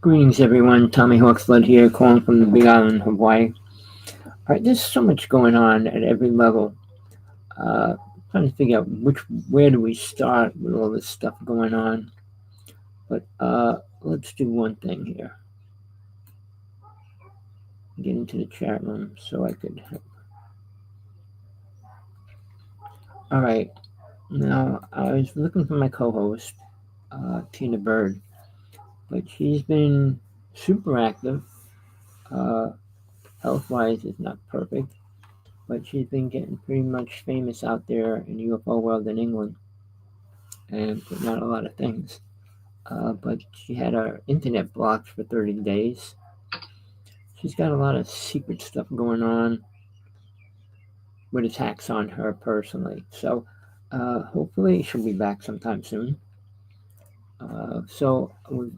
Greetings, everyone. Rev.Hawksblood here, calling from the Big Island, Hawaii. All right, there's so much going on at every level. Trying to figure out where do we start with all this stuff going on. But let's do one thing here. Get into the chat room so I could. All right, now I was looking for my co-host, Tina Bird, but she's been super active. Uh, Health-wise, is not perfect, but she's been getting pretty much famous out there in the UFO world in England and putting out a lot of things. But she had her internet blocked for 30 days. She's got a lot of secret stuff going on with attacks on her personally. So hopefully she'll be back sometime soon. So with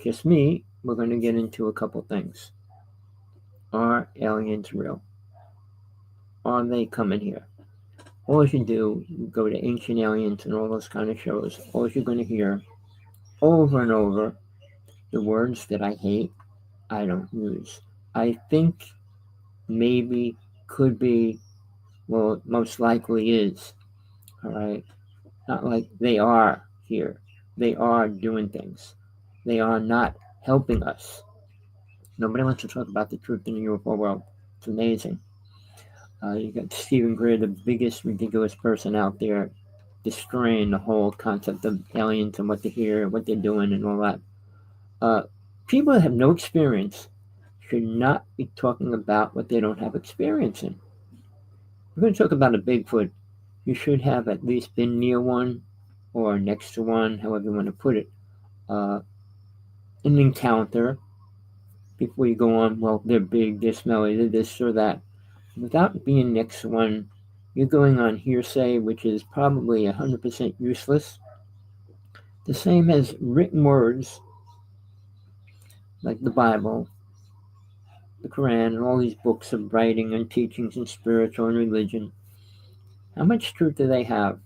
just me, we're going to get into a couple things. Are aliens real? Are they coming here? All you do, you go to Ancient Aliens and all those kind of shows, all you're going to hear over and over the words that I hate, I don't use. I think, maybe, could be, well, most likely is. All right? Not like they are here. They are doing things. They are not helping us. Nobody wants to talk about the truth in the UFO world. It's amazing. You got Stephen Greer, the biggest ridiculous person out there, destroying the whole concept of aliens and what they hear, what they're doing, and all that. Uh, People that have no experience should not be talking about what they don't have experience in. If we're going to talk about a Bigfoot, you should have at least been near one or next to one, however you want to put it, uh, an encounter before you go on, well, they're big, they're smelly, they're this or that. Without being next to one, you're going on hearsay, which is probably 100% useless. The same as written words like the Bible, the Quran, and all these books of writing and teachings and spiritual and religion. How much truth do they have?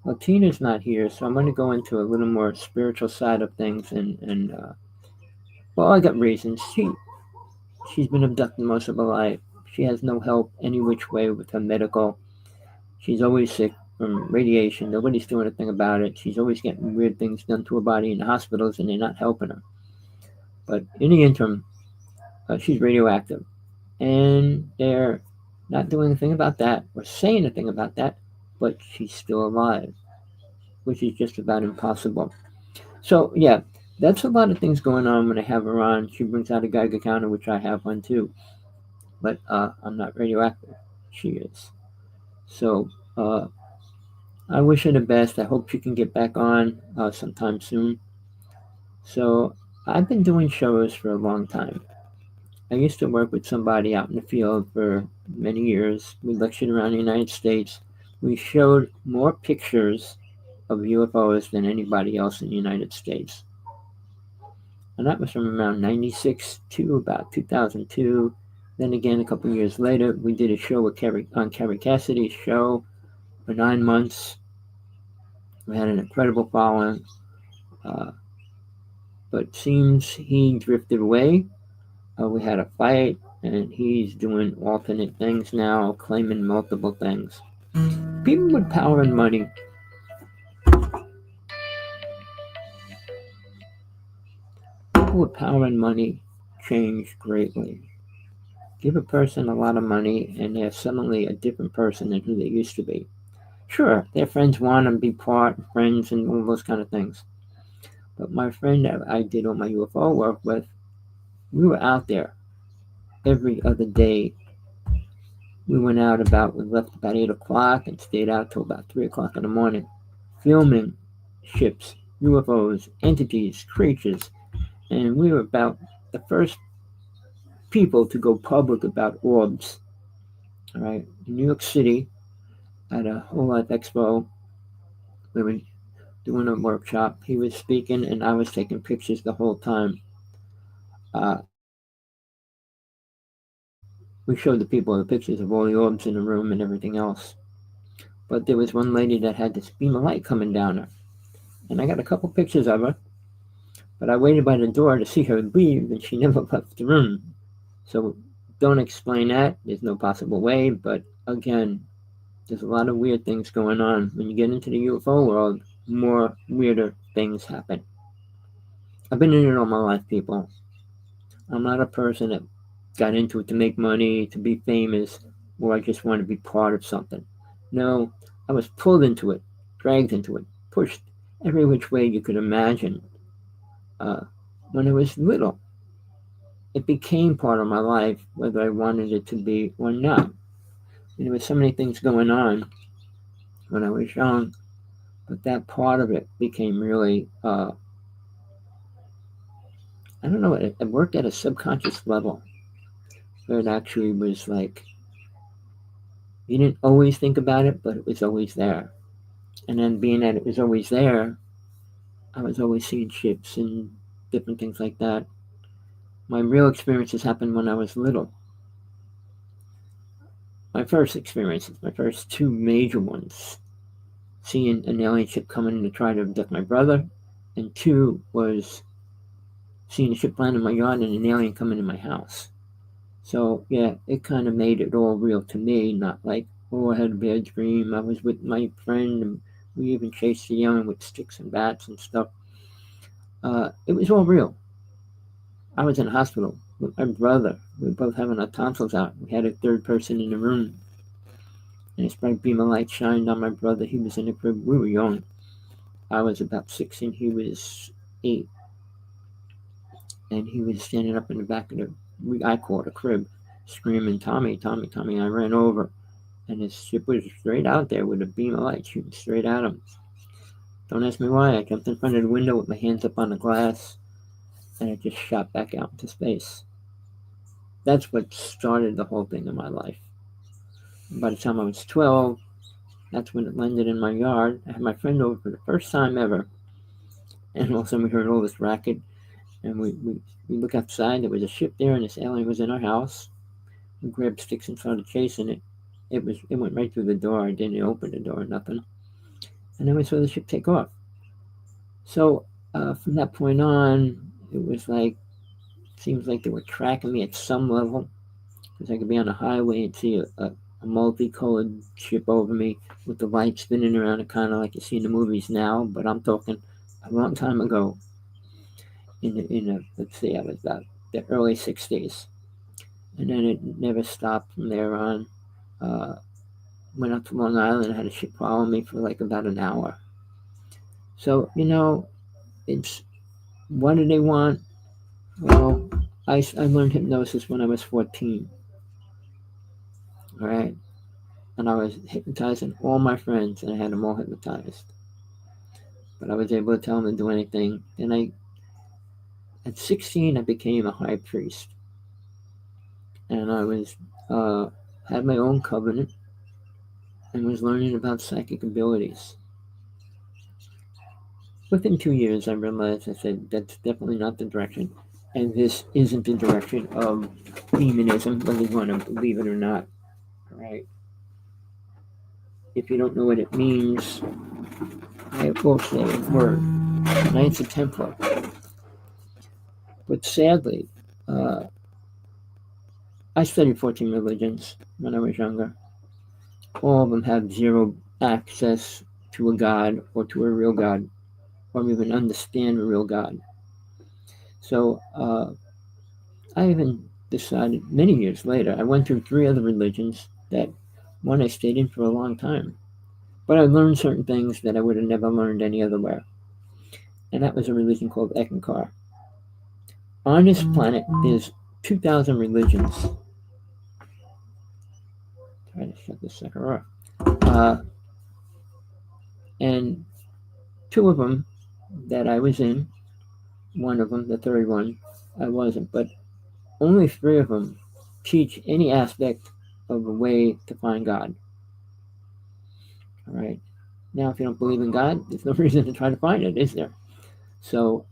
Well, Tina's not here, so I'm going to go into a little more spiritual side of things. And well, I got reasons. She's been abducted most of her life. She has no help any which way with her medical. She's always sick from radiation. Nobody's doing a thing about it. She's always getting weird things done to her body in the hospitals, and they're not helping her. But in the interim, she's radioactive, and they're not doing anything about that or saying anything about that. But she's still alive, which is just about impossible. So yeah, that's a lot of things going on when I have her on. She brings out a Geiger counter, which I have one too, but I'm not radioactive. She is. So I wish her the best. I hope she can get back on sometime soon. So I've been doing shows for a long time. I used to work with somebody out in the field for many years. We lectured around the United States. We showed more pictures of UFOs than anybody else in the United States. And that was from around 96 to about 2002. Then again, a couple years later, we did a show with Kerry Cassidy's show for 9 months. We had an incredible following, uh, but seems he drifted away. We had a fight, and he's doing alternate things now, claiming multiple things. People with power and money, people with power and money change greatly. Give a person a lot of money, and they're suddenly a different person than who they used to be. Sure, their friends want them to be part friends and all those kind of things. But my friend that I did all my UFO work with, we were out there every other day. We left about 8 o'clock and stayed out till about 3 o'clock in the morning, filming ships, UFOs, entities, creatures, and we were about the first people to go public about orbs. All right, in New York City, at a Whole Life Expo, we were doing a workshop. He was speaking, and I was taking pictures the whole time. Uh, we showed the people the pictures of all the orbs in the room and everything else. But there was one lady that had this beam of light coming down her, and I got a couple pictures of her. But I waited by the door to see her leave, and she never left the room. So don't explain that. There's no possible way. But again, there's a lot of weird things going on. When you get into the UFO world, more weirder things happen. I've been in it all my life, people. I'm not a person that got into it to make money, to be famous, or I just want to be part of something. No, I was pulled into it, dragged into it, pushed every which way you could imagine. When I was little, it became part of my life, whether I wanted it to be or not. And there were so many things going on when I was young, but that part of it became really, I don't know, it worked at a subconscious level where it actually was like, you didn't always think about it, but it was always there. And then being that it was always there, I was always seeing ships and different things like that. My real experiences happened when I was little. My first experiences, my first two major ones, seeing an alien ship coming to try to abduct my brother, and two was seeing a ship land in my yard and an alien coming in my house. So yeah, it kind of made it all real to me, not like, oh, I had a bad dream. I was with my friend and we even chased the alien with sticks and bats and stuff. It was all real. I was in the hospital with my brother. We were both having our tonsils out. We had a third person in the room. And this bright beam of light shined on my brother. He was in the crib. We were young. I was about 6 and he was 8. And he was standing up in the back of I call it a crib, screaming, Tommy, Tommy, Tommy. I ran over. And his ship was straight out there with a beam of light shooting straight at him. Don't ask me why. I jumped in front of the window with my hands up on the glass. And it just shot back out into space. That's what started the whole thing in my life. By the time I was 12, that's when it landed in my yard. I had my friend over for the first time ever. And all of a sudden we heard all this racket. And we look outside. There was a ship there and this alien was in our house. We grabbed sticks and started chasing it. It went right through the door. I didn't open the door, nothing. And then we saw the ship take off. So from that point on, it was like, seems like they were tracking me at some level, because I could be on the highway and see a multicolored ship over me with the light spinning around it, kind of like you see in the movies now. But I'm talking a long time ago. Let's see, I was about the early '60s, and then it never stopped from there on. Went up to Long Island, had a ship follow me for like about an hour. So it's what do they want? Well, I learned hypnosis when I was 14. All right. And I was hypnotizing all my friends, and I had them all hypnotized. But I was able to tell them to do anything. And at 16, I became a high priest. And I was, had my own covenant and was learning about psychic abilities. Within 2 years, I realized, I said, that's definitely not the direction. And this isn't the direction of demonism, whether you want to believe it or not. All right. If you don't know what it means, I will say a word. Knights of Templar. But sadly, I studied 14 religions when I was younger. All of them have zero access to a God or to a real God, or even understand a real God. So I even decided many years later, I went through 3 other religions that one I stayed in for a long time. But I learned certain things that I would have never learned any other way. And that was a religion called Ekankar. On this planet, there's 2,000 religions. Try to shut this sucker off. And 2 of them that I was in, one of them, the third one, I wasn't. But only 3 of them teach any aspect of a way to find God. All right. Now, if you don't believe in God, there's no reason to try to find it, is there? So,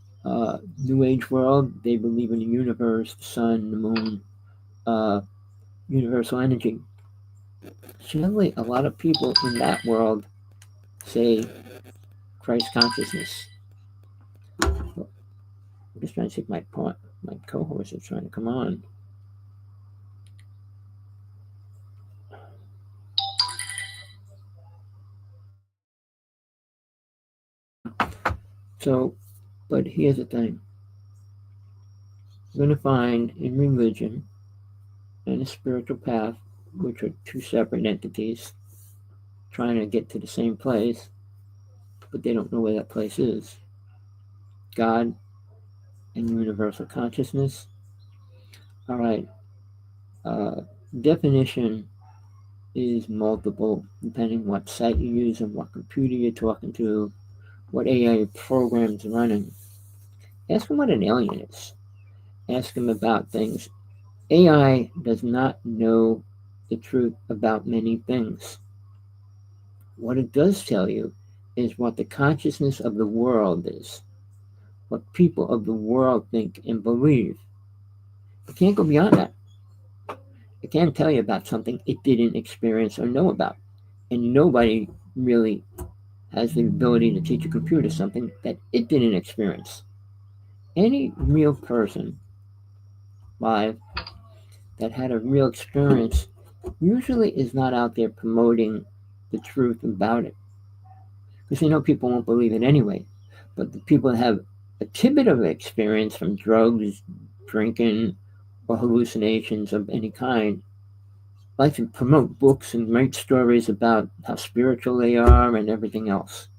New Age world, they believe in the universe, the sun, the moon, universal energy. Generally, a lot of people in that world say Christ consciousness. I'm just trying to see if my co-host is trying to come on. So, but here's the thing. You're going to find in religion and a spiritual path, which are two separate entities trying to get to the same place, but they don't know where that place is. God and universal consciousness. All right. Uh, Definition is multiple depending what site you use and what computer you're talking to, what AI program's running. Ask them what an alien is. Ask them about things. AI does not know the truth about many things. What it does tell you is what the consciousness of the world is, what people of the world think and believe. It can't go beyond that. It can't tell you about something it didn't experience or know about. And nobody really has the ability to teach a computer something that it didn't experience. Any real person live that had a real experience usually is not out there promoting the truth about it. Because you know people won't believe it anyway. But the people that have a tidbit of experience from drugs, drinking, or hallucinations of any kind like to promote books and write stories about how spiritual they are and everything else.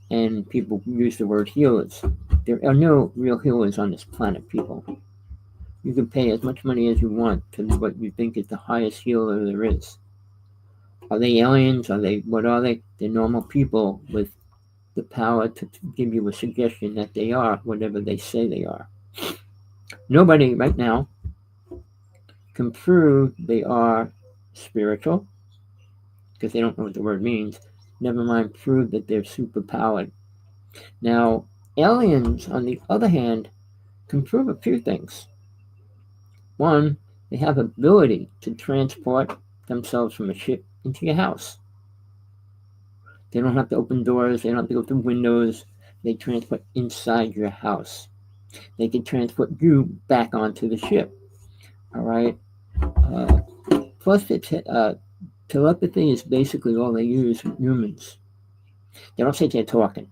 And people use the word healers. There are no real healers on this planet, people. You can pay as much money as you want to what you think is the highest healer there is. Are they aliens? What are they? They're normal people with the power to give you a suggestion that they are whatever they say they are. Nobody right now can prove they are spiritual because they don't know what the word means. Never mind prove that they're superpowered. Now, aliens, on the other hand, can prove a few things. One, they have ability to transport themselves from a ship into your house. They don't have to open doors, they don't have to go through windows, they transport inside your house. They can transport you back onto the ship. All right. Plus, telepathy is basically all they use with humans. They don't say they're talking.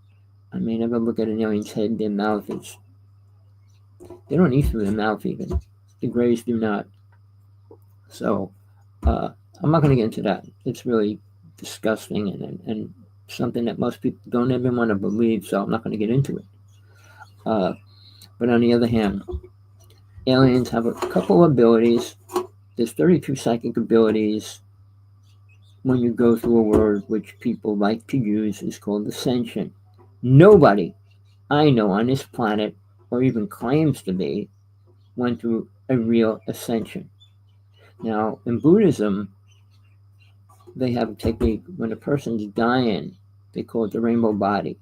I mean, never look at an alien's head, their mouth is. They don't eat through their mouth even. The Greys do not. So, I'm not going to get into that. It's really disgusting and something that most people don't even want to believe, so I'm not going to get into it. But on the other hand, aliens have a couple of abilities. There's 32 psychic abilities. When you go through a word which people like to use is called ascension. Nobody I know on this planet, or even claims to be, went through a real ascension. Now, in Buddhism, they have a technique when a person's dying, they call it the rainbow body.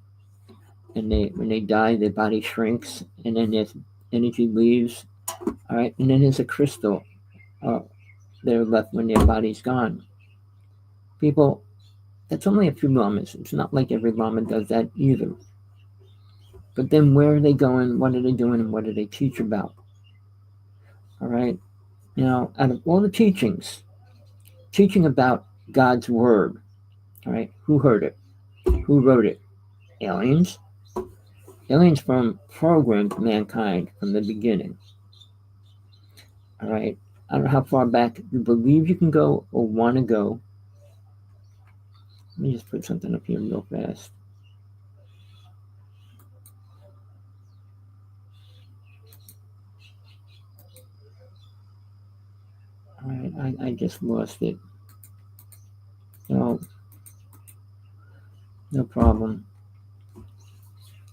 And when they die, their body shrinks, and then their energy leaves. All right, and then there's a crystal they're left when their body's gone. People, that's only a few lamas. It's not like every lama does that either. But then where are they going? What are they doing? And what do they teach about? All right. Now, out of all the teachings, teaching about God's word, all right, who heard it? Who wrote it? Aliens. Aliens programmed mankind from the beginning. All right. I don't know how far back you believe you can go or want to go. Let me just put something up here real fast. All right, I just lost it. No problem.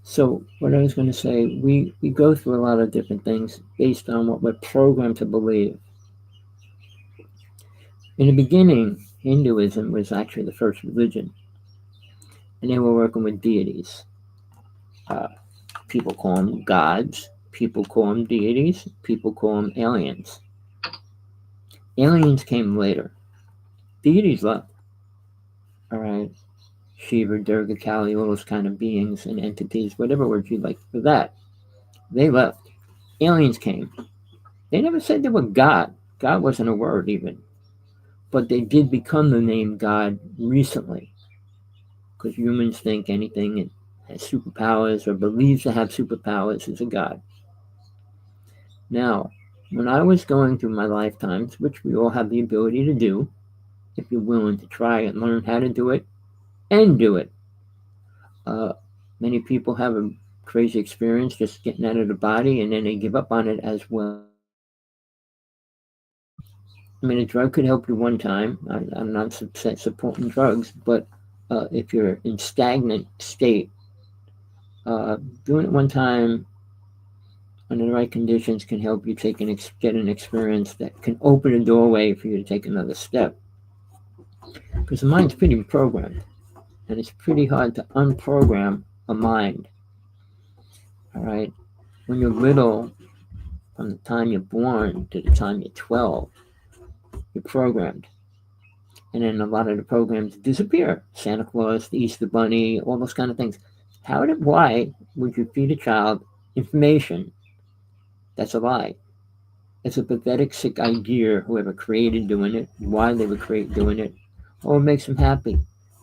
So what I was going to say, we go through a lot of different things based on what we're programmed to believe. In the beginning, Hinduism was actually the first religion, and they were working with deities. People call them gods, people call them deities, people call them aliens. Aliens came later. Deities left. All right. Shiva, Durga, Kali, all those kind of beings and entities, whatever word you like for that. They left. Aliens came. They never said they were God. God wasn't a word even. But they did become the name God recently. Because humans think anything that has superpowers or believes to have superpowers is a God. Now, when I was going through my lifetimes, which we all have the ability to do, if you're willing to try and learn how to do it and do it. Many people have a crazy experience just getting out of the body and then they give up on it as well. I mean, a drug could help you one time. I'm not supporting drugs, but if you're in stagnant state, doing it one time under the right conditions can help you get an experience that can open a doorway for you to take another step. Because the mind's pretty programmed, and it's pretty hard to unprogram a mind. All right, when you're little, from the time you're born to the time you're 12, you're programmed. And then a lot of the programs disappear. Santa Claus, the Easter Bunny, all those kind of things. Why would you feed a child information that's a lie? It's a pathetic, sick idea, whoever created doing it, why they were doing it. Oh, it makes them happy.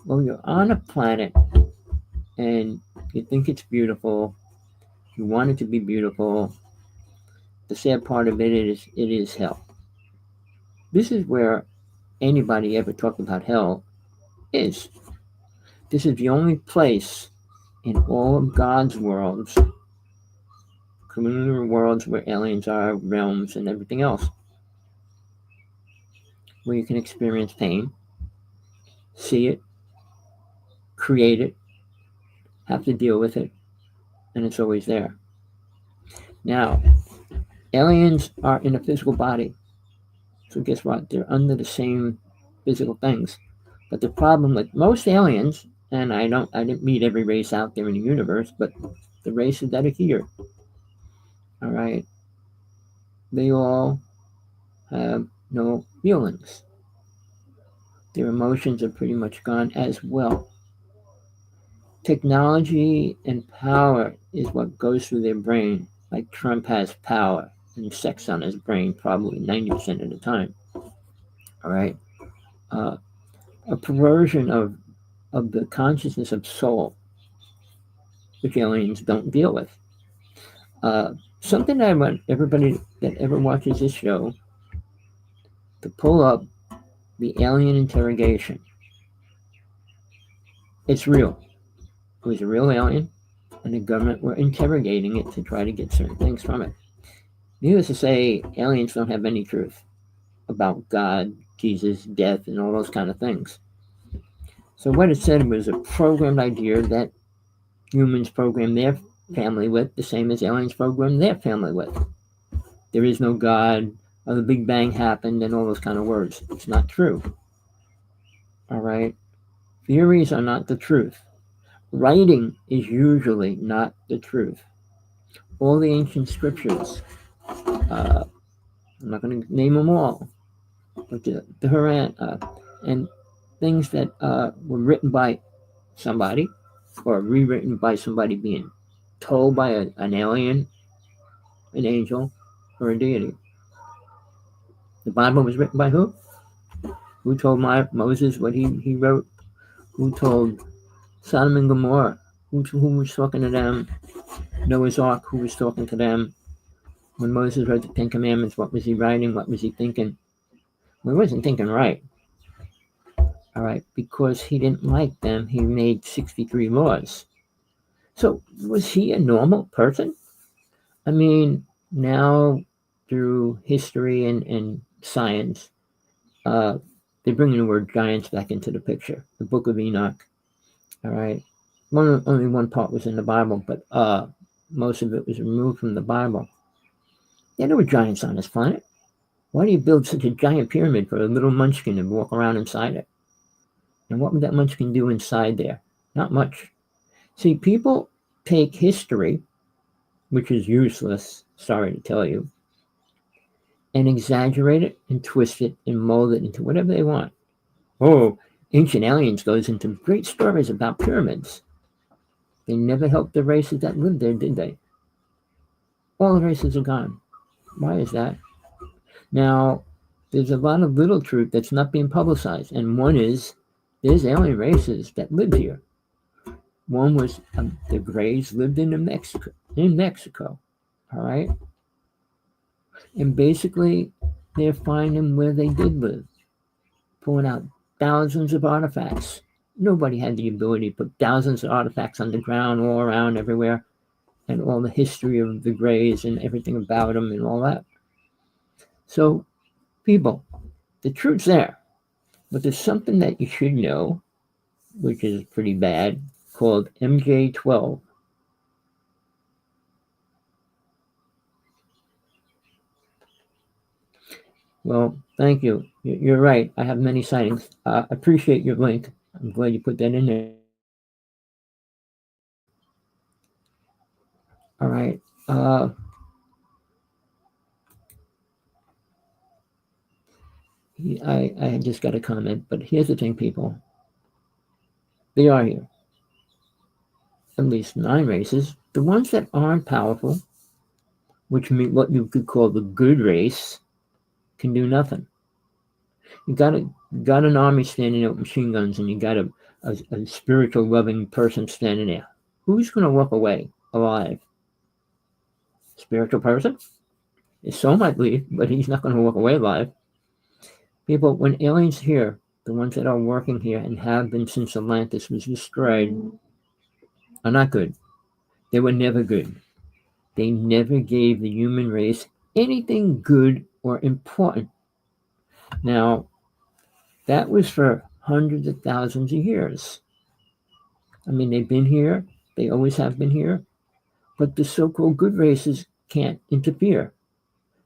Well, you're on a planet and you think it's beautiful. You want it to be beautiful. The sad part of it is hell. This is where anybody ever talked about hell is. This is the only place in all of God's worlds, communal worlds where aliens are, realms, and everything else, where you can experience pain, see it, create it, have to deal with it, and it's always there. Now, aliens are in a physical body. So guess what? They're under the same physical things. But the problem with most aliens, and I didn't meet every race out there in the universe, but the races that are here, all right, they all have no feelings. Their emotions are pretty much gone as well. Technology and power is what goes through their brain. Like Trump has power and sex on his brain probably 90% of the time. All right. A perversion of the consciousness of soul, which aliens don't deal with. Something that I want everybody that ever watches this show to pull up the alien interrogation. It's real. It was a real alien, and the government were interrogating it to try to get certain things from it. Needless to say, aliens don't have any truth about God, Jesus, death, and all those kind of things. So what it said was a programmed idea that humans program their family with, the same as aliens program their family with. There is no God, or the Big Bang happened, and all those kind of words. It's not true. All right? Theories are not the truth. Writing is usually not the truth. All the ancient scriptures, I'm not going to name them all, but the Quran and things that were written by somebody or rewritten by somebody being told by an alien, an angel, or a deity. The Bible was written by who? Who told Moses what he wrote? Who told Sodom and Gomorrah? Who was talking to them? Noah's Ark, who was talking to them? When Moses wrote the Ten Commandments, what was he writing? What was he thinking? Well, he wasn't thinking right. All right, because he didn't like them, he made 63 laws. So was he a normal person? I mean, now through history and science, they're bringing the word giants back into the picture. The Book of Enoch. All right, only one part was in the Bible, but most of it was removed from the Bible. Yeah, there were giants on this planet. Why do you build such a giant pyramid for a little munchkin to walk around inside it? And what would that munchkin do inside there? Not much. See, people take history, which is useless, sorry to tell you, and exaggerate it and twist it and mold it into whatever they want. Oh, Ancient Aliens goes into great stories about pyramids. They never helped the races that lived there, did they? All the races are gone. Why is that? Now, there's a lot of little truth that's not being publicized, and one is there's alien races that lived here. One was the Greys lived in Mexico. All right, and basically they're finding where they did live, pulling out thousands of artifacts. Nobody had the ability to put thousands of artifacts on the ground, all around, everywhere, and all the history of the Greys and everything about them and all that. So, people, the truth's there, but there's something that you should know, which is pretty bad, called MJ12. Well, thank you. You're right. I have many sightings. Appreciate your link. I'm glad you put that in there. All right. I just got a comment, but here's the thing, people. They are here. At least 9 races. The ones that aren't powerful, which mean what you could call the good race, can do nothing. You got an army standing out with machine guns, and you got a spiritual loving person standing there. Who's going to walk away alive? Spiritual person? His soul might leave, but he's not going to walk away alive. People, when aliens here, the ones that are working here and have been since Atlantis was destroyed, are not good. They were never good. They never gave the human race anything good or important. Now, that was for hundreds of thousands of years. I mean, they've been here. They always have been here. But the so-called good races can't interfere.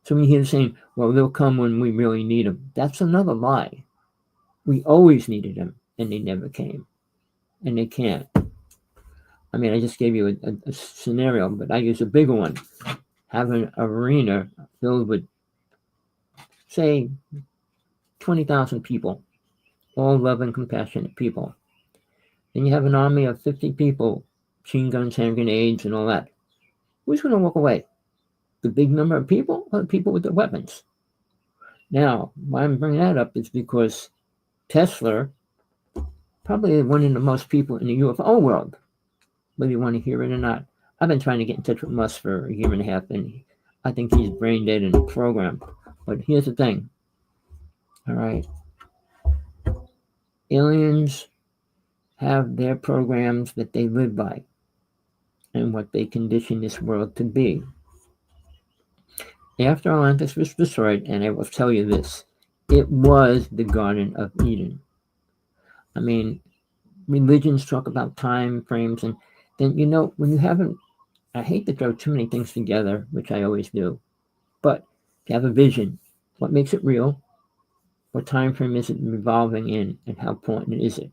So when you hear them saying, well, they'll come when we really need them, that's another lie. We always needed them, and they never came. And they can't. I mean, I just gave you a scenario, but I use a bigger one. Have an arena filled with, say, 20,000 people, all loving, compassionate people. Then you have an army of 50 people, machine guns, hand grenades, and all that. Who's going to walk away? The big number of people or the people with the weapons? Now, why I'm bringing that up is because Tesla, probably one of the most people in the UFO world, whether you want to hear it or not. I've been trying to get in touch with Musk for a year and a half, and I think he's brain dead in the program. But here's the thing. All right. Aliens have their programs that they live by and what they condition this world to be. After Atlantis was destroyed, and I will tell you this, it was the Garden of Eden. I mean, religions talk about time frames, and then, when you haven't, I hate to throw too many things together, which I always do, but to have a vision, what makes it real? What time frame is it revolving in, and how important is it?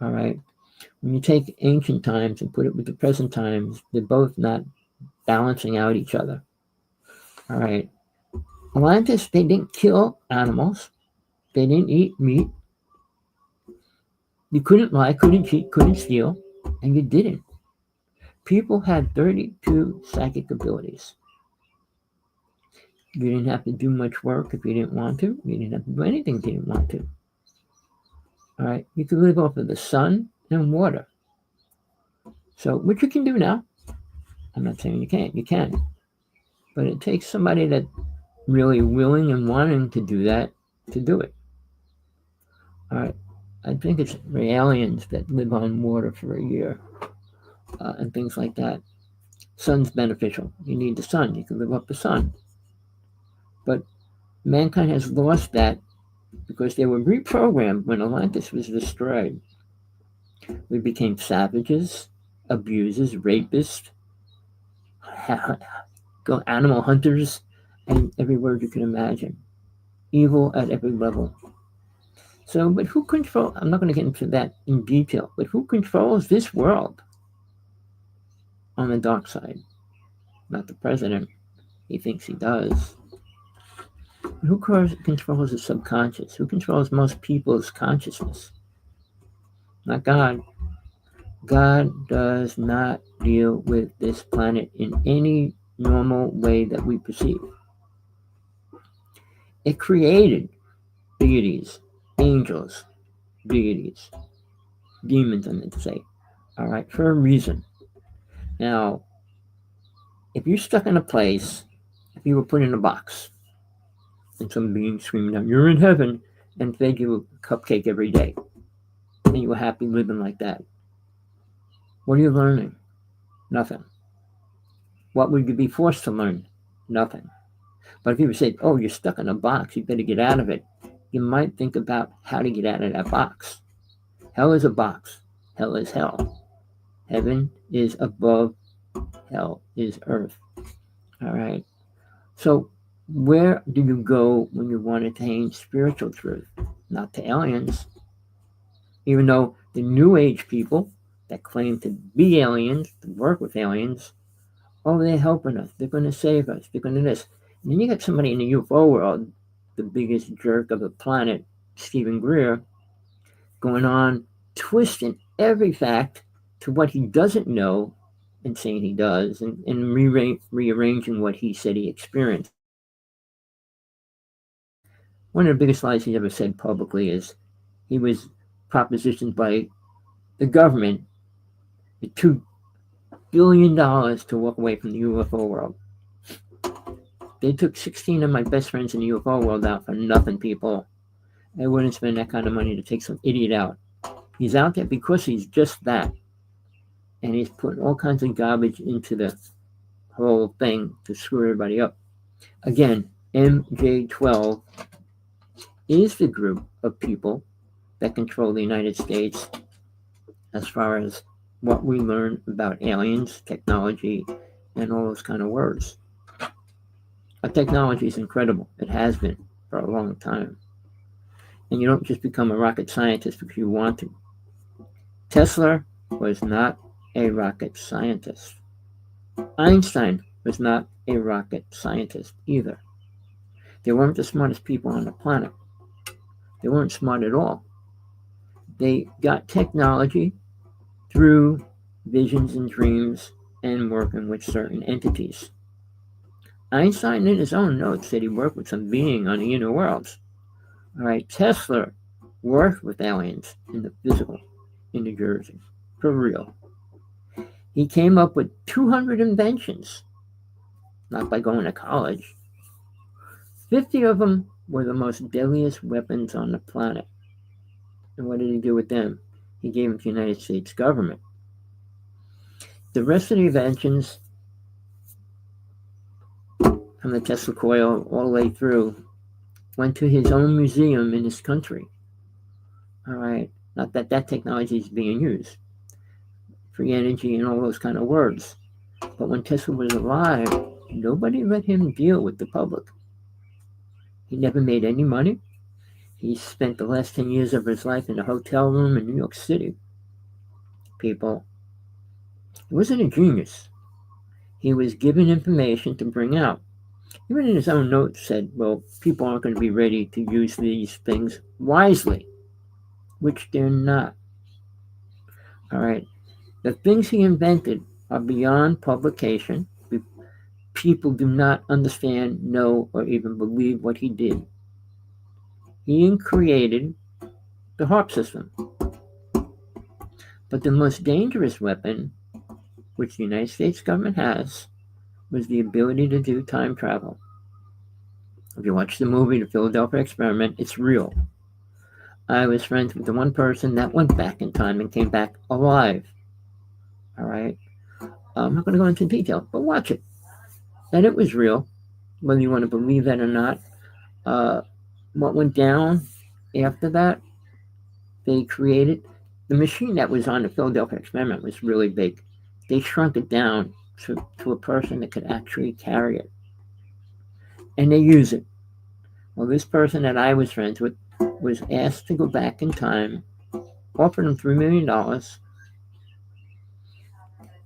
All right. When you take ancient times and put it with the present times, they're both not balancing out each other. All right. Atlantis, they didn't kill animals. They didn't eat meat. You couldn't lie, couldn't cheat, couldn't steal, and you didn't. People had 32 psychic abilities. You didn't have to do much work if you didn't want to. You didn't have to do anything if you didn't want to. All right. You could live off of the sun and water. So, which you can do now. I'm not saying you can't. You can. But it takes somebody that's really willing and wanting to do that to do it. All right. I think it's aliens that live on water for a year and things like that. Sun's beneficial. You need the sun. You can live off the sun. But mankind has lost that because they were reprogrammed when Atlantis was destroyed. We became savages, abusers, rapists, animal hunters, and every word you can imagine. Evil at every level. So, but who controls, I'm not going to get into that in detail, but who controls this world on the dark side? Not the president. He thinks he does. Who controls the subconscious? Who controls most people's consciousness? Not God. God does not deal with this planet in any normal way that we perceive. It created deities, angels, deities, demons, I meant to say, all right, for a reason. Now, if you're stuck in a place, if you were put in a box and some being screaming out, "You're in heaven," and fed you a cupcake every day, and you were happy living like that, what are you learning? Nothing. What would you be forced to learn? Nothing. But if you said, "Oh, you're stuck in a box, you better get out of it," you might think about how to get out of that box. Hell is a box. Hell is hell. Heaven is above. Hell is earth. All right. So, where do you go when you want to attain spiritual truth? Not to aliens. Even though the New Age people that claim to be aliens, to work with aliens, oh, they're helping us. They're going to save us. They're going to this. And then you got somebody in the UFO world, the biggest jerk of the planet, Stephen Greer, going on twisting every fact to what he doesn't know and saying he does, and rearranging what he said he experienced. One of the biggest lies he's ever said publicly is he was propositioned by the government for $2 billion to walk away from the UFO world. They took 16 of my best friends in the UFO world out for nothing, people. I wouldn't spend that kind of money to take some idiot out. He's out there because he's just that. And he's putting all kinds of garbage into the whole thing to screw everybody up. Again, MJ12 is the group of people that control the United States as far as what we learn about aliens, technology, and all those kind of words. Our technology is incredible. It has been for a long time. And you don't just become a rocket scientist because you want to. Tesla was not a rocket scientist. Einstein was not a rocket scientist either. They weren't the smartest people on the planet. They weren't smart at all. They got technology through visions and dreams and working with certain entities. Einstein, in his own notes, said he worked with some being on the inner worlds. All right, Tesla worked with aliens in the physical in New Jersey, for real. He came up with 200 inventions, not by going to college. 50 of them were the most deadliest weapons on the planet. And what did he do with them? He gave them to the United States government. The rest of the inventions, from the Tesla coil all the way through, went to his own museum in his country. All right, not that that technology is being used. Free energy and all those kind of words. But when Tesla was alive, nobody let him deal with the public. He never made any money. He spent the last 10 years of his life in a hotel room in New York City. People, he wasn't a genius. He was given information to bring out. Even in his own notes said, well, people aren't going to be ready to use these things wisely, which they're not. All right. The things he invented are beyond publication. People do not understand, know, or even believe what he did. He created the HARP system. But the most dangerous weapon, which the United States government has, was the ability to do time travel. If you watch the movie, The Philadelphia Experiment, it's real. I was friends with the one person that went back in time and came back alive. All right? I'm not going to go into detail, but watch it. And it was real, whether you want to believe that or not. What went down after that, they created the machine that was on the Philadelphia Experiment was really big. They shrunk it down to a person that could actually carry it. And they use it. Well, this person that I was friends with was asked to go back in time, offered them $3 million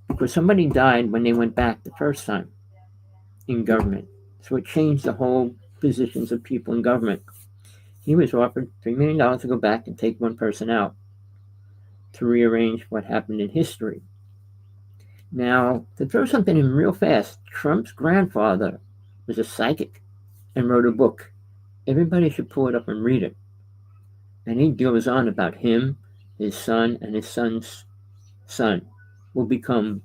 because somebody died when they went back the first time in government. So it changed the whole positions of people in government. He was offered $3 million to go back and take one person out to rearrange what happened in history. Now, to throw something in real fast, Trump's grandfather was a psychic and wrote a book. Everybody should pull it up and read it. And he goes on about him, his son, and his son's son will become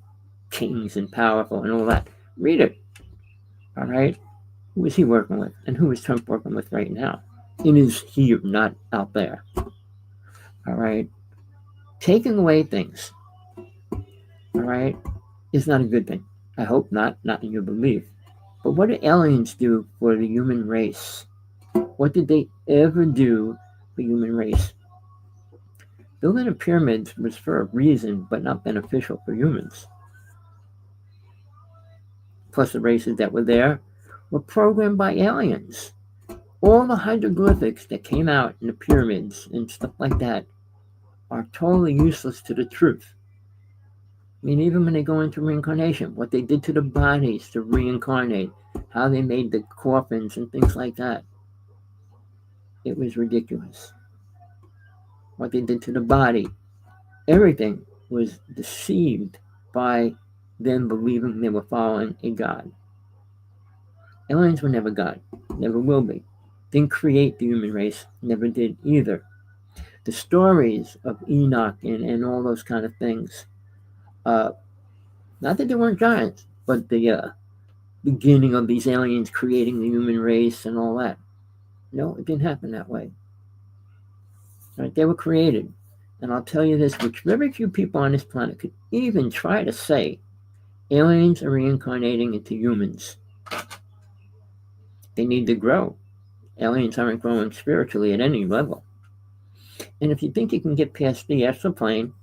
kings and powerful and all that. Read it. All right? Who is he working with? And who is Trump working with right now? It is here, not out there. All right? Taking away things, all right, is not a good thing. I hope not in your belief. But what do aliens do for the human race? What did they ever do for the human race? Building the pyramids was for a reason, but not beneficial for humans. Plus, the races that were there were programmed by aliens. All the hieroglyphics that came out in the pyramids and stuff like that are totally useless to the truth. I mean, even when they go into reincarnation, what they did to the bodies to reincarnate, how they made the coffins and things like that, it was ridiculous. What they did to the body, everything was deceived by them believing they were following a god. Aliens were never God, never will be. Didn't create the human race, never did either. The stories of Enoch and all those kind of things, not that they weren't giants, but the beginning of these aliens creating the human race and all that. No, it didn't happen that way. Right? They were created. And I'll tell you this, which very few people on this planet could even try to say, aliens are reincarnating into humans. They need to grow. Aliens aren't growing spiritually at any level. And if you think you can get past the astral plane,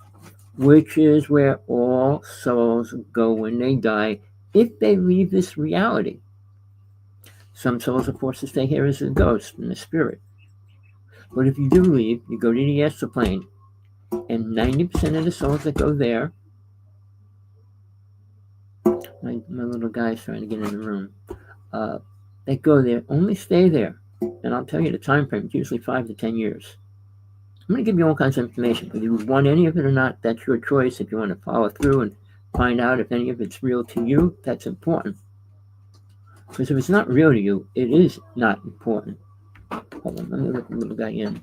which is where all souls go when they die, if they leave this reality. Some souls are forced to stay here as a ghost and a spirit. But if you do leave, you go to the astral plane, and 90% of the souls that go there, my little guy's trying to get in the room, that go there only stay there. And I'll tell you the time frame, it's usually 5 to 10 years. I'm going to give you all kinds of information. Whether you want any of it or not, that's your choice. If you want to follow through and find out if any of it's real to you, that's important. Because if it's not real to you, it is not important. Hold on, let me let the little guy in.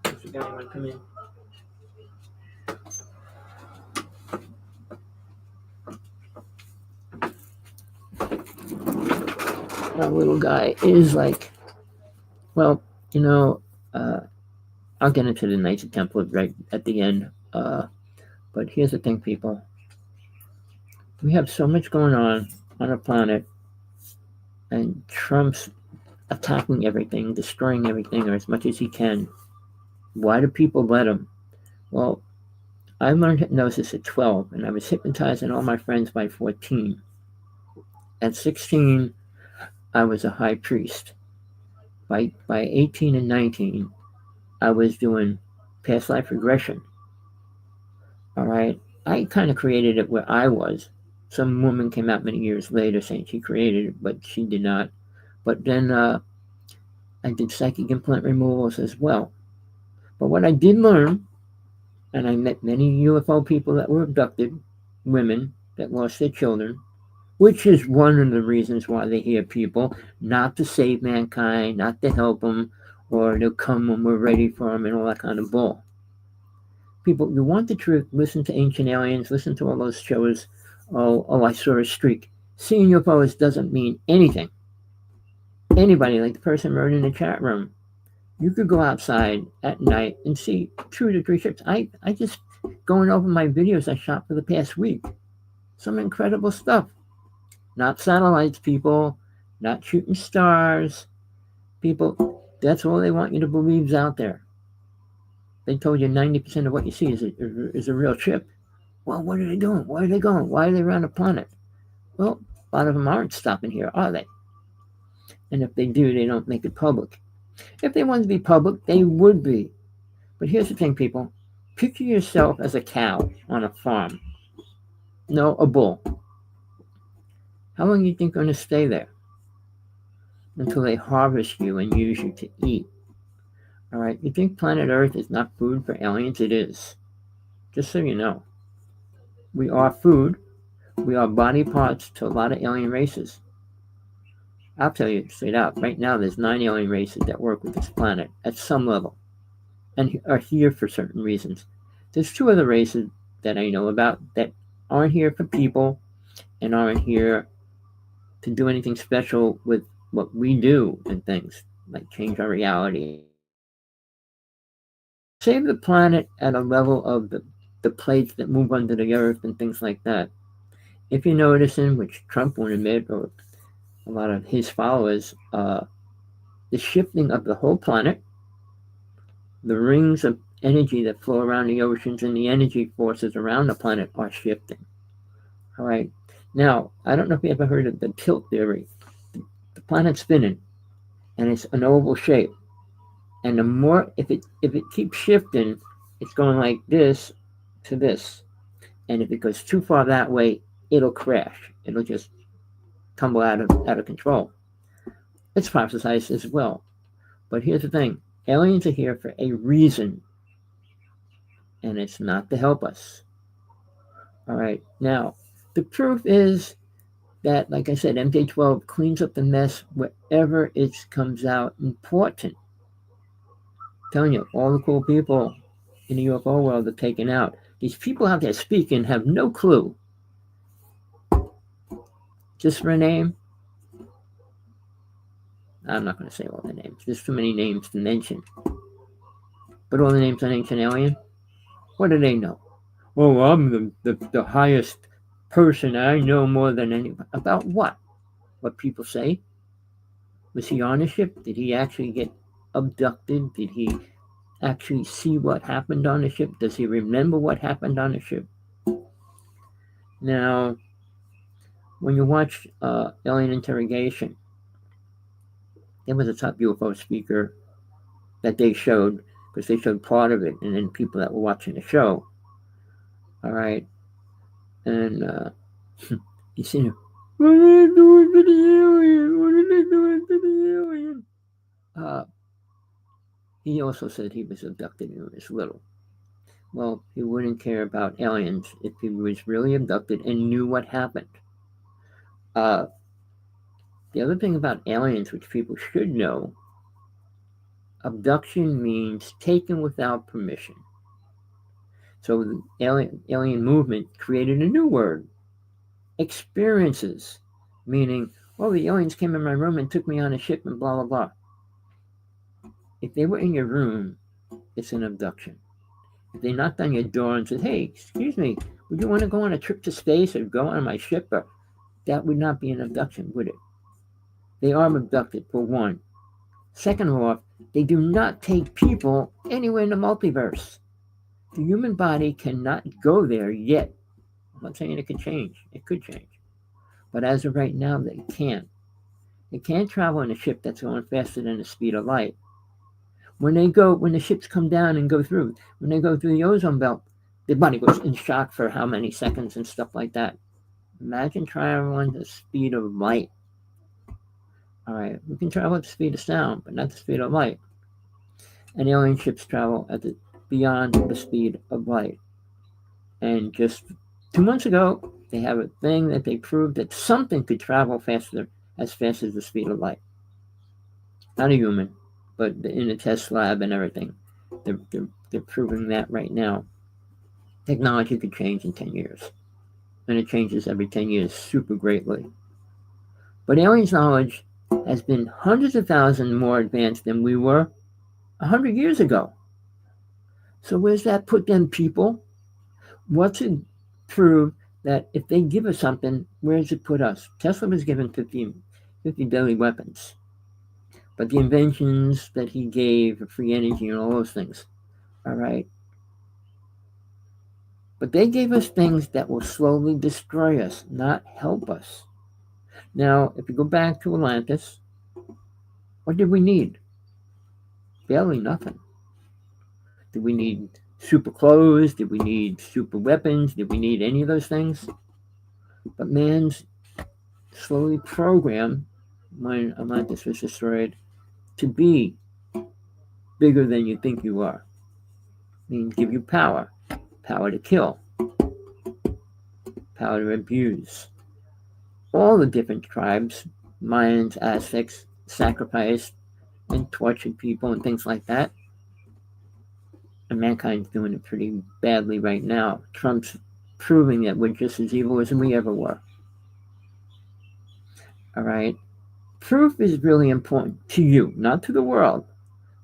Does the guy want to come in? My little guy is like, well, you know, I'll get into the Knights of Templar right at the end. But here's the thing, people. We have so much going on our planet, and Trump's attacking everything, destroying everything, or as much as he can. Why do people let him? Well, I learned hypnosis at 12, and I was hypnotizing all my friends by 14. At 16, I was a high priest. By 18 and 19, I was doing past life regression. All right? I kind of created it where I was. Some woman came out many years later saying she created it, but she did not. But then I did psychic implant removals as well. But what I did learn, and I met many UFO people that were abducted, women that lost their children, which is one of the reasons why they hear people, not to save mankind, not to help them, or they'll come when we're ready for them and all that kind of bull. People, you want the truth, listen to Ancient Aliens, listen to all those shows. Oh, I saw a streak. Seeing UFOs doesn't mean anything. Anybody, like the person wrote in the chat room, you could go outside at night and see 2 to 3 ships. I just going over my videos I shot for the past week. Some incredible stuff. Not satellites, people. Not shooting stars. People, that's all they want you to believe is out there. They told you 90% of what you see is a real ship. Well, what are they doing? Where are they going? Why are they around the planet? Well, a lot of them aren't stopping here, are they? And if they do, they don't make it public. If they wanted to be public, they would be. But here's the thing, people. Picture yourself as a cow on a farm. No, a bull. How long do you think you're going to stay there? Until they harvest you and use you to eat. All right, you think planet Earth is not food for aliens? It is. Just so you know, we are food. We are body parts to a lot of alien races. I'll tell you straight out. Right now, there's 9 alien races that work with this planet at some level and are here for certain reasons. There's 2 other races that I know about that aren't here for people and aren't here to do anything special with what we do and things like change our reality. Save the planet at a level of the plates that move under the earth and things like that. If you're noticing, which Trump won't admit, or a lot of his followers, the shifting of the whole planet, the rings of energy that flow around the oceans and the energy forces around the planet are shifting. All right. Now, I don't know if you ever heard of the tilt theory. The planet's spinning, and it's an oval shape. And the more, if it keeps shifting, it's going like this to this. And if it goes too far that way, it'll crash. It'll just tumble out of control. It's prophesized as well. But here's the thing: aliens are here for a reason, and it's not to help us. All right. Now, the proof is that, like I said, MJ12 cleans up the mess wherever it comes out important. I'm telling you, all the cool people in the UFO world are taken out. These people out there speaking have no clue. Just for a name, I'm not going to say all the names. There's too many names to mention. But all the names on Ancient Alien, what do they know? Oh, I'm the highest person. I know more than anyone. About what? What people say? Was he on a ship? Did he actually get abducted? Did he actually see what happened on the ship? Does he remember what happened on the ship? Now, when you watch Alien Interrogation, there was a top UFO speaker that they showed, because they showed part of it, and then people that were watching the show. All right, and you see him. What are they doing to the alien? What are they doing to the alien? He also said he was abducted when he was little. Well, he wouldn't care about aliens if he was really abducted and knew what happened. Uh, the other thing about aliens, which people should know, abduction means taken without permission. So the alien movement created a new word, experiences, meaning, well, the aliens came in my room and took me on a ship and blah, blah, blah. If they were in your room, it's an abduction. If they knocked on your door and said, hey, excuse me, would you want to go on a trip to space or go on my ship? Or, that would not be an abduction, would it? They are abducted, for one. Second of all, they do not take people anywhere in the multiverse. The human body cannot go there yet. I'm not saying it could change. It could change. But as of right now, they can't. They can't travel in a ship that's going faster than the speed of light. When the ships come down and go through, when they go through the ozone belt, the body goes in shock for how many seconds and stuff like that. Imagine traveling the speed of light. All right, we can travel at the speed of sound, but not the speed of light. And alien ships travel beyond the speed of light. And just 2 months ago, they have a thing that they proved that something could travel as fast as the speed of light. Not a human, but in a test lab and everything. They're proving that right now. Technology could change in 10 years. And it changes every 10 years super greatly. But aliens' knowledge has been hundreds of thousands more advanced than we were 100 years ago. So where's that put them, people? What's it prove that if they give us something, where does it put us? Tesla was given 50 deadly weapons. But the inventions that he gave, free energy and all those things, all right? But they gave us things that will slowly destroy us, not help us. Now, if you go back to Atlantis, what did we need? Barely nothing. Did we need super clothes? Did we need super weapons? Did we need any of those things? But man's slowly programmed, when Atlantis was destroyed, to be bigger than you think you are. Means give you power to kill, power to abuse. All the different tribes, Mayans, Aztecs, sacrificed and tortured people and things like that. And mankind's doing it pretty badly right now. Trump's proving that we're just as evil as we ever were. All right? Proof is really important to you, not to the world.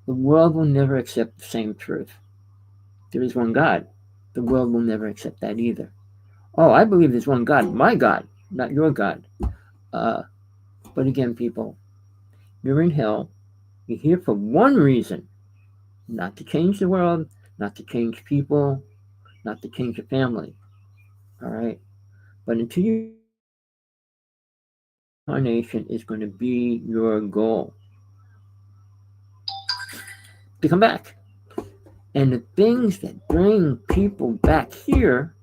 The world will never accept the same truth. There is one God. The world will never accept that either. Oh, I believe there's one God, my God, not your God. But again, people, you're in hell. You're here for one reason, not to change the world, not to change people, not to change your family. All right? But until you, incarnation is going to be your goal. To come back. And the things that bring people back here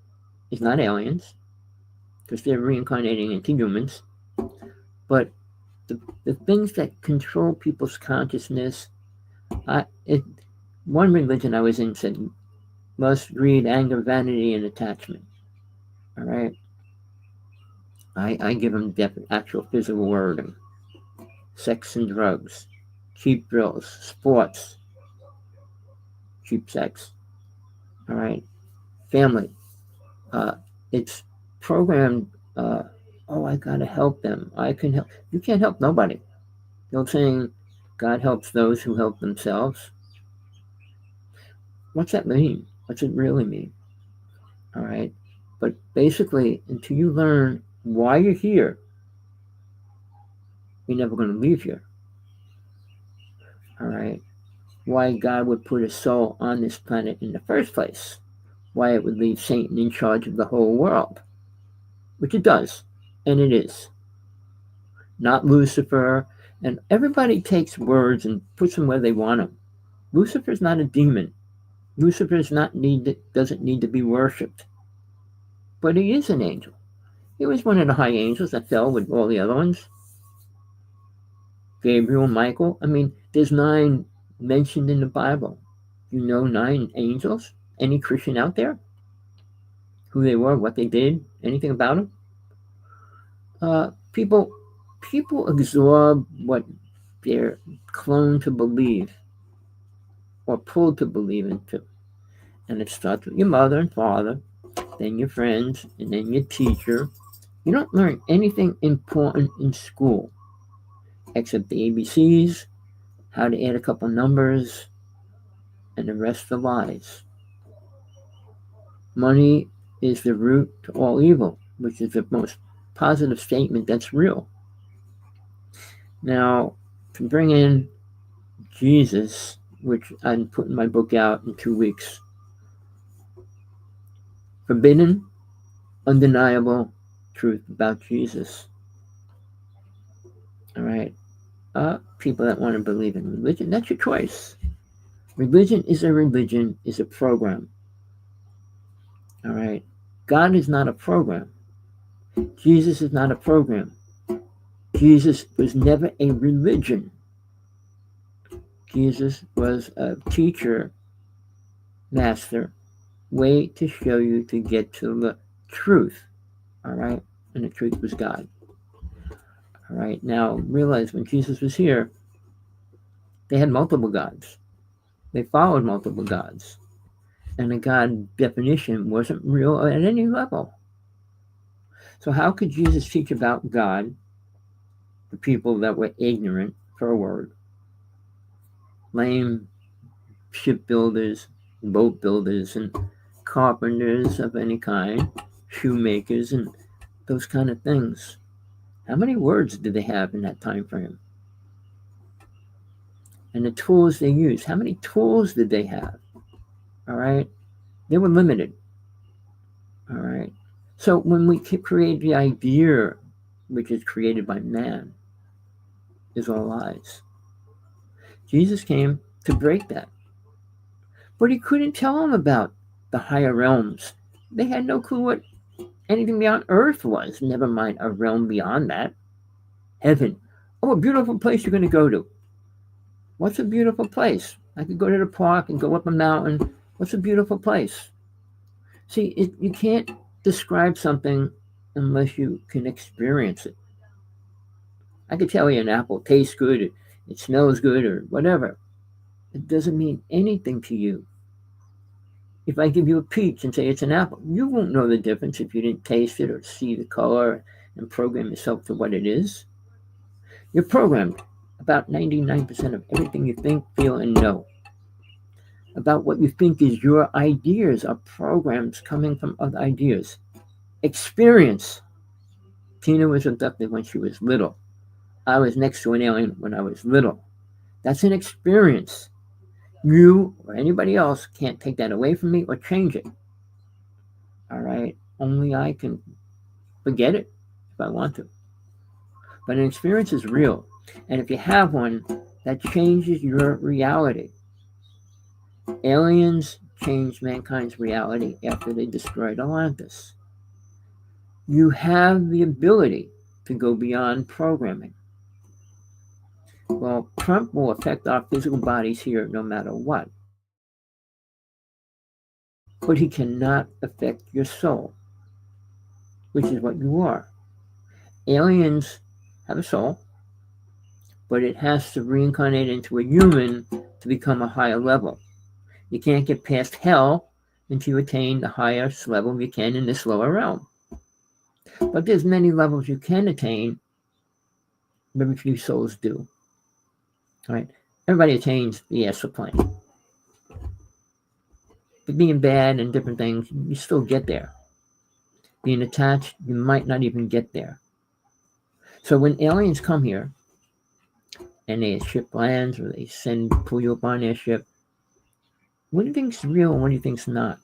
is not aliens, because they're reincarnating into humans, but the things that control people's consciousness. One religion I was in said lust, greed, anger, vanity, and attachment. All right? I give them actual physical wording. Sex and drugs, cheap thrills, sports, cheap sex. All right? Family. It's programmed, I gotta help them. I can help. You can't help nobody. You're saying God helps those who help themselves. What's that mean? What's it really mean? All right? But basically, until you learn why you're here, you're never going to leave here. All right? Why God would put a soul on this planet in the first place. Why it would leave Satan in charge of the whole world. Which it does. And it is. Not Lucifer. And everybody takes words and puts them where they want them. Lucifer's not a demon. Lucifer doesn't need to be worshipped. But he is an angel. He was one of the high angels that fell with all the other ones. Gabriel, Michael. I mean, there's 9 mentioned in the Bible. You know 9 angels? Any Christian out there? Who they were, what they did, anything about them? People absorb what they're cloned to believe or pulled to believe into. And it starts with your mother and father, then your friends, and then your teacher. You don't learn anything important in school except the ABCs, how to add a couple numbers, and the rest are lies. Money is the root to all evil, which is the most positive statement that's real. Now, to bring in Jesus, which I'm putting my book out in 2 weeks. Forbidden, undeniable truth about Jesus. All right? People that want to believe in religion, that's your choice. Religion is a program. All right? God is not a program. Jesus is not a program. Jesus was never a religion. Jesus was a teacher, master, way to show you to get to the truth. All right? And the truth was God. All right? Now, realize when Jesus was here, they had multiple gods. They followed multiple gods. And the God definition wasn't real at any level. So how could Jesus teach about God to people that were ignorant, for a word? Lame shipbuilders, boat builders, and carpenters of any kind, shoemakers, and those kind of things. How many words did they have in that time frame? And the tools they used, how many tools did they have? All right? They were limited. All right? So when we create the idea, which is created by man, is all lies. Jesus came to break that. But he couldn't tell them about the higher realms. They had no clue what anything beyond earth was, never mind a realm beyond that. Heaven. Oh, a beautiful place you're going to go to. What's a beautiful place? I could go to the park and go up a mountain. What's a beautiful place? See, you can't describe something unless you can experience it. I could tell you an apple tastes good, it smells good, or whatever. It doesn't mean anything to you. If I give you a peach and say it's an apple, you won't know the difference if you didn't taste it or see the color and program yourself to what it is. You're programmed about 99% of everything you think, feel, and know. About what you think is your ideas are programs coming from other ideas. Experience. Tina was abducted when she was little. I was next to an alien when I was little. That's an experience. You or anybody else can't take that away from me or change it. All right? Only I can forget it if I want to. But an experience is real. And if you have one, that changes your reality. Aliens changed mankind's reality after they destroyed Atlantis. You have the ability to go beyond programming. Well, Trump will affect our physical bodies here no matter what. But he cannot affect your soul, which is what you are. Aliens have a soul, but it has to reincarnate into a human to become a higher level. You can't get past hell until you attain the highest level you can in this lower realm. But there's many levels you can attain, very few souls do. All right? Everybody attains the astral plane. But being bad and different things, you still get there. Being attached, you might not even get there. So when aliens come here, and their ship lands, or they pull you up on their ship, what do you think's real and what do you think's not?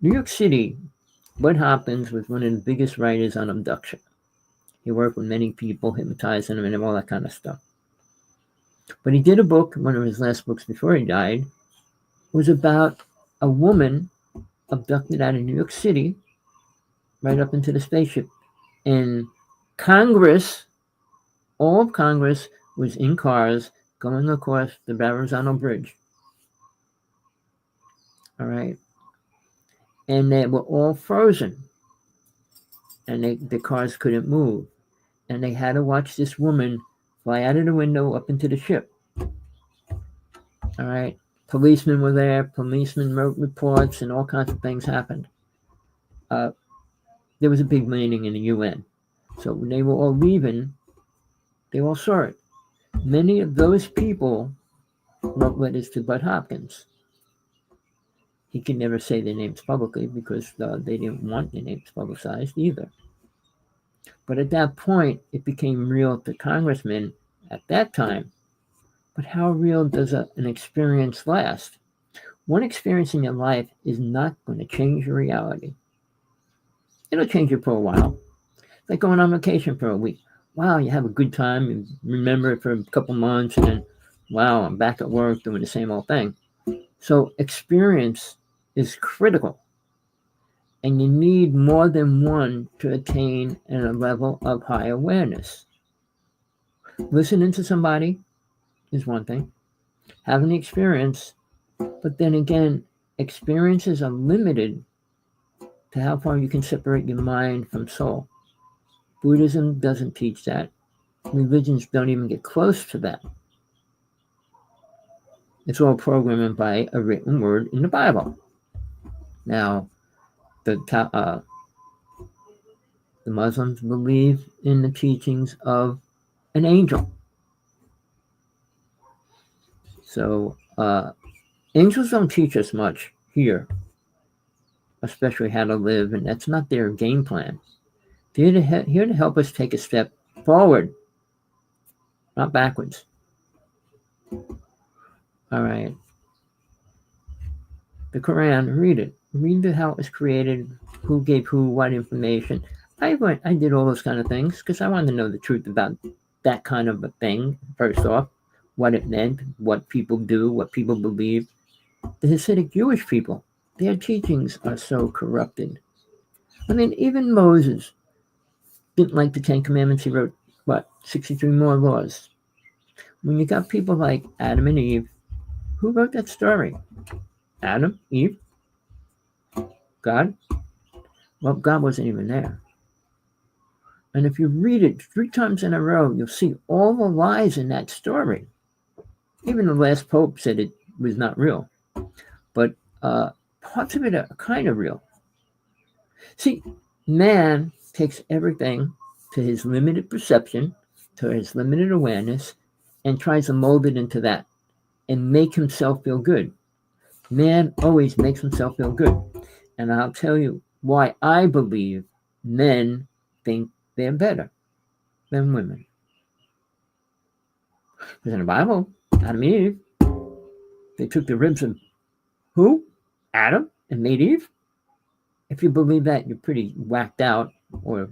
New York City, Bud Hopkins was one of the biggest writers on abduction. He worked with many people, hypnotizing them and all that kind of stuff. But he did a book, one of his last books before he died, was about a woman abducted out of New York City, right up into the spaceship. And Congress, all of Congress was in cars going across the Verrazano Bridge. All right. And they were all frozen. And the cars couldn't move. And they had to watch this woman fly out of the window up into the ship. All right. Policemen were there. Policemen wrote reports and all kinds of things happened. There was a big meeting in the UN. So when they were all leaving, they all saw it. Many of those people wrote letters to Bud Hopkins. He could never say their names publicly because they didn't want their names publicized either. But at that point, it became real to congressmen at that time. But how real does an experience last? One experience in your life is not going to change your reality. It'll change you for a while. It's like going on vacation for a week. Wow, you have a good time, you remember it for a couple months, and then, wow, I'm back at work doing the same old thing. So experience is critical. And you need more than one to attain a level of high awareness. Listening to somebody is one thing. Having the experience, but then again, experiences are limited to how far you can separate your mind from soul. Buddhism doesn't teach that. Religions don't even get close to that. It's all programmed by a written word in the Bible. Now, the Muslims believe in the teachings of an angel. So angels don't teach us much here, especially how to live, and that's not their game plan. They're here to help us take a step forward, not backwards. All right. The Quran, read it. Read how it was created, who gave who what information. I did all those kind of things because I wanted to know the truth about that kind of a thing, first off, what it meant, what people do, what people believe. The Hasidic Jewish people, their teachings are so corrupted. I mean, even Moses didn't like the 10 Commandments. He wrote, 63 more laws. When you got people like Adam and Eve, Who wrote that story? Adam, Eve, God? Well, God wasn't even there. And if you read it 3 times in a row, you'll see all the lies in that story. Even the last pope said it was not real. But parts of it are kind of real. See, man takes everything to his limited perception, to his limited awareness, and tries to mold it into that and make himself feel good. Man always makes himself feel good. And I'll tell you why I believe men think they're better than women. Because in the Bible, Adam and Eve, they took the ribs of who? Adam, and made Eve? If you believe that, you're pretty whacked out or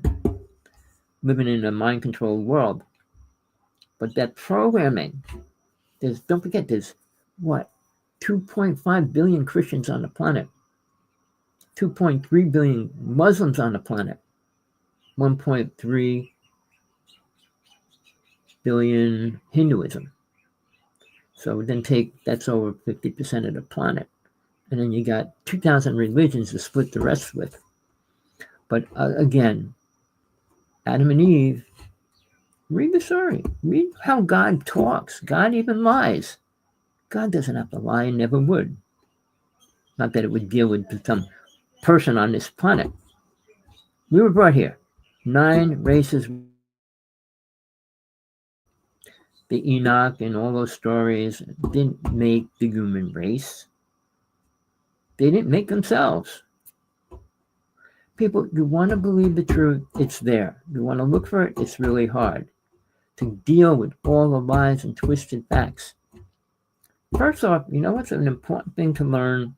living in a mind-controlled world. But that programming, don't forget, there's what? 2.5 billion Christians on the planet. 2.3 billion Muslims on the planet. 1.3 billion Hinduism. So then that's over 50% of the planet. And then you got 2,000 religions to split the rest with. But again, Adam and Eve, read the story. Read how God talks. God even lies. God doesn't have to lie and never would. Not that it would deal with some person on this planet. We were brought here. 9 races. The Enoch and all those stories didn't make the human race. They didn't make themselves. People, you want to believe the truth, it's there. You want to look for it, it's really hard to deal with all the lies and twisted facts. First off, you know what's an important thing to learn?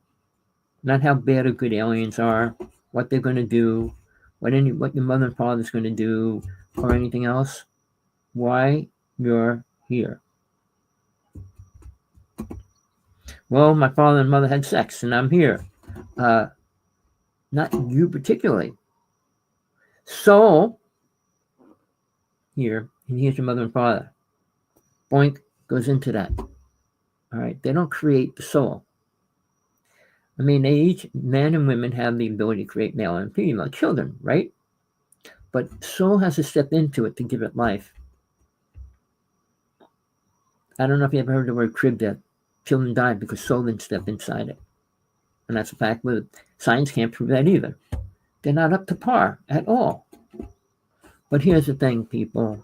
Not how bad or good aliens are, what they're going to do, what your mother and father's going to do, or anything else. Why you're here. Well, my father and mother had sex, and I'm here. Not you particularly. Soul, here, and here's your mother and father. Boink, goes into that. All right, they don't create the soul. I mean, each man and women have the ability to create male and female children, right? But soul has to step into it to give it life. I don't know if you ever heard the word crib death. Children died because soul didn't step inside it. And that's a fact, but science can't prove that either. They're not up to par at all. But here's the thing, people.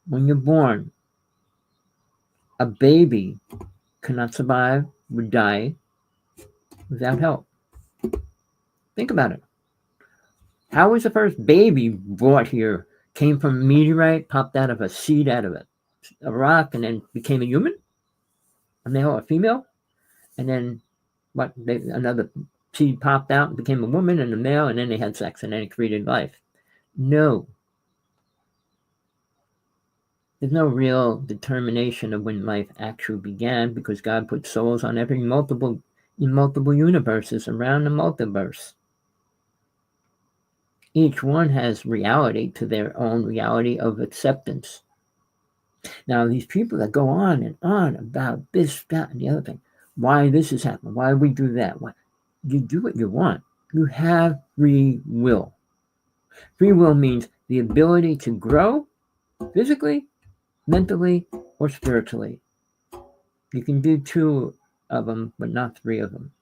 When you're born, a baby cannot survive, would die without help. Think about it. How was the first baby brought here? Came from a meteorite, popped out of a seed, out of a rock, and then became a human? A male or a female? And then another seed popped out and became a woman and a male, and then they had sex, and then it created life. No. There's no real determination of when life actually began, because God put souls on in multiple universes around the multiverse. Each one has reality to their own reality of acceptance. Now, these people that go on and on about this, that, and the other thing, why this is happening, why we do that, why you do what you want. You have free will. Free will means the ability to grow physically, mentally, or spiritually. You can do 2 of them, but not 3 of them.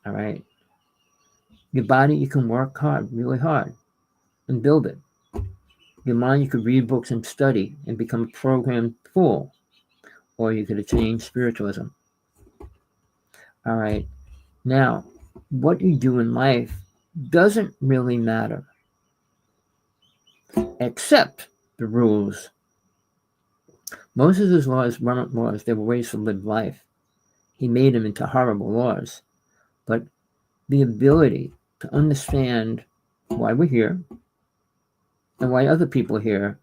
All right. Your body, you can work hard, really hard, and build it. Your mind, you could read books and study and become a programmed fool, or you could attain spiritualism. All right. Now, what you do in life doesn't really matter, except the rules. Moses' laws weren't laws, they were ways to live life. He made them into horrible laws. But the ability to understand why we're here and why other people are here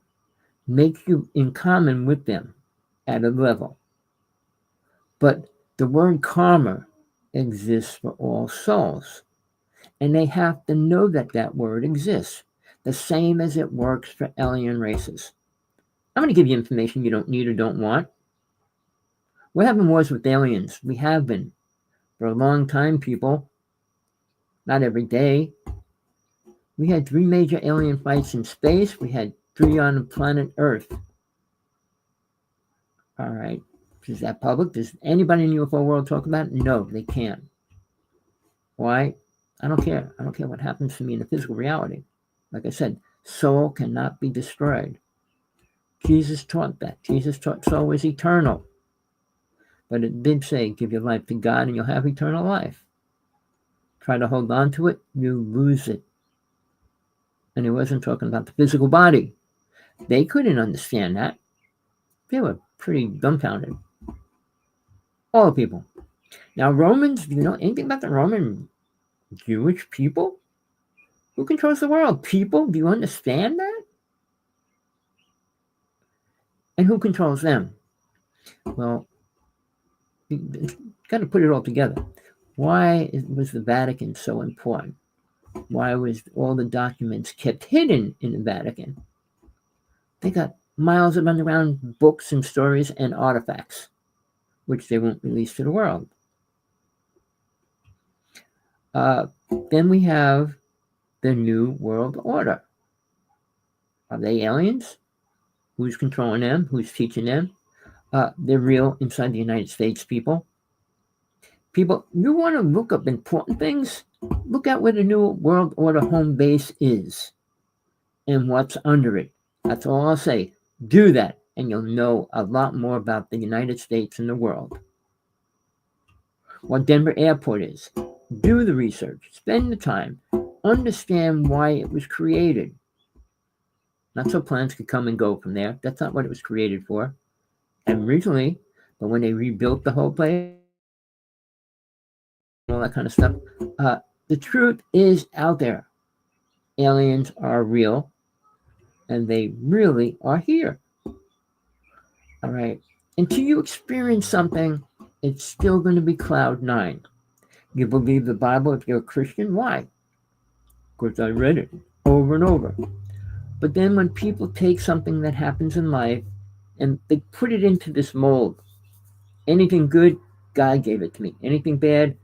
makes you in common with them at a level. But the word karma exists for all souls. And they have to know that that word exists, the same as it works for alien races. I'm going to give you information you don't need or don't want. We're having wars with aliens. We have been for a long time, people. Not every day. We had 3 major alien fights in space. We had 3 on the planet Earth. All right. Is that public? Does anybody in the UFO world talk about it? No, they can't. Why? I don't care. I don't care what happens to me in the physical reality. Like I said, soul cannot be destroyed. Jesus taught that. Jesus taught soul is eternal. But it did say, give your life to God and you'll have eternal life. Try to hold on to it, you lose it. And he wasn't talking about the physical body. They couldn't understand that. They were pretty dumbfounded. All the people. Now, Romans, do you know anything about the Roman Jewish people? Who controls the world? People? Do you understand that? And who controls them? Well, you've got to put it all together. Why was the Vatican so important? Why was all the documents kept hidden in the Vatican? They got miles of underground books and stories and artifacts, which they won't release to the world. Then we have the New World Order. Are they aliens? Who's controlling them? Who's teaching them? They're real inside the United States, people. People, you want to look up important things? Look at where the New World Order home base is and what's under it. That's all I'll say. Do that, and you'll know a lot more about the United States and the world. What Denver Airport is. Do the research. Spend the time. Understand why it was created. Not so planes could come and go from there. That's not what it was created for. And recently, but when they rebuilt the whole place, all that kind of stuff, the truth is out there. Aliens are real, and they really are here. All right. Until you experience something, it's still going to be cloud 9. You believe the Bible if you're a Christian? Why? Because I read it over and over. But then when people take something that happens in life and they put it into this mold, anything good, God gave it to me. Anything bad,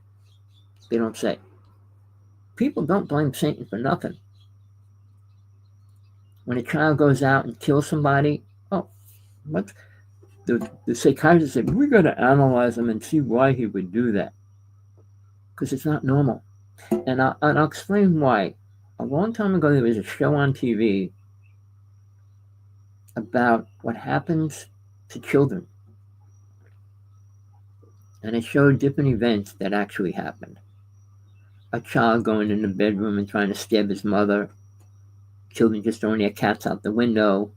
they don't say. People don't blame Satan for nothing. When a child goes out and kills somebody, what? The psychiatrist said, we got to analyze him and see why he would do that. Because it's not normal. And I'll explain why. A long time ago, there was a show on TV about what happens to children. And it showed different events that actually happened. A child going in the bedroom and trying to stab his mother. Children just throwing their cats out the window.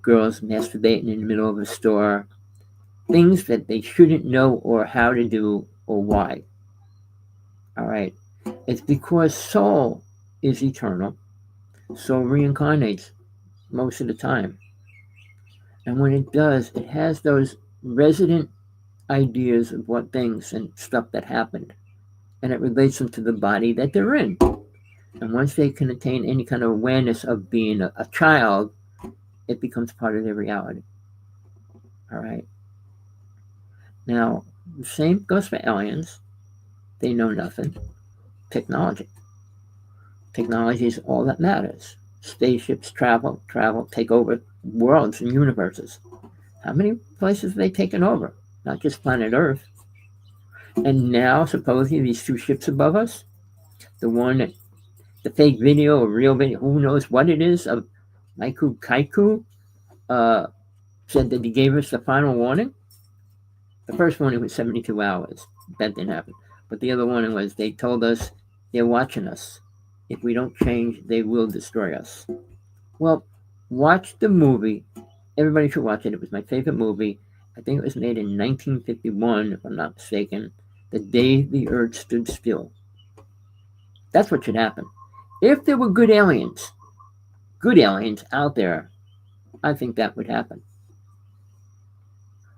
Girls masturbating in the middle of a store. Things that they shouldn't know or how to do or why. All right. It's because soul is eternal. Soul reincarnates most of the time. And when it does, it has those resident ideas of what things and stuff that happened. And it relates them to the body that they're in. And once they can attain any kind of awareness of being a child, it becomes part of their reality. All right. Now, the same goes for aliens. They know nothing. Technology. Technology is all that matters. Spaceships travel, take over worlds and universes. How many places have they taken over? Not just planet Earth. And now, supposedly, these 2 ships above us, the one that, the fake video or real video, who knows what it is, of Maiku Kaiku, said that he gave us the final warning. The first warning was 72 hours. That didn't happen. But the other warning was they told us they're watching us. If we don't change, they will destroy us. Well, watch the movie. Everybody should watch it. It was my favorite movie. I think it was made in 1951, if I'm not mistaken. The Day the Earth Stood Still. That's what should happen. If there were good aliens out there, I think that would happen.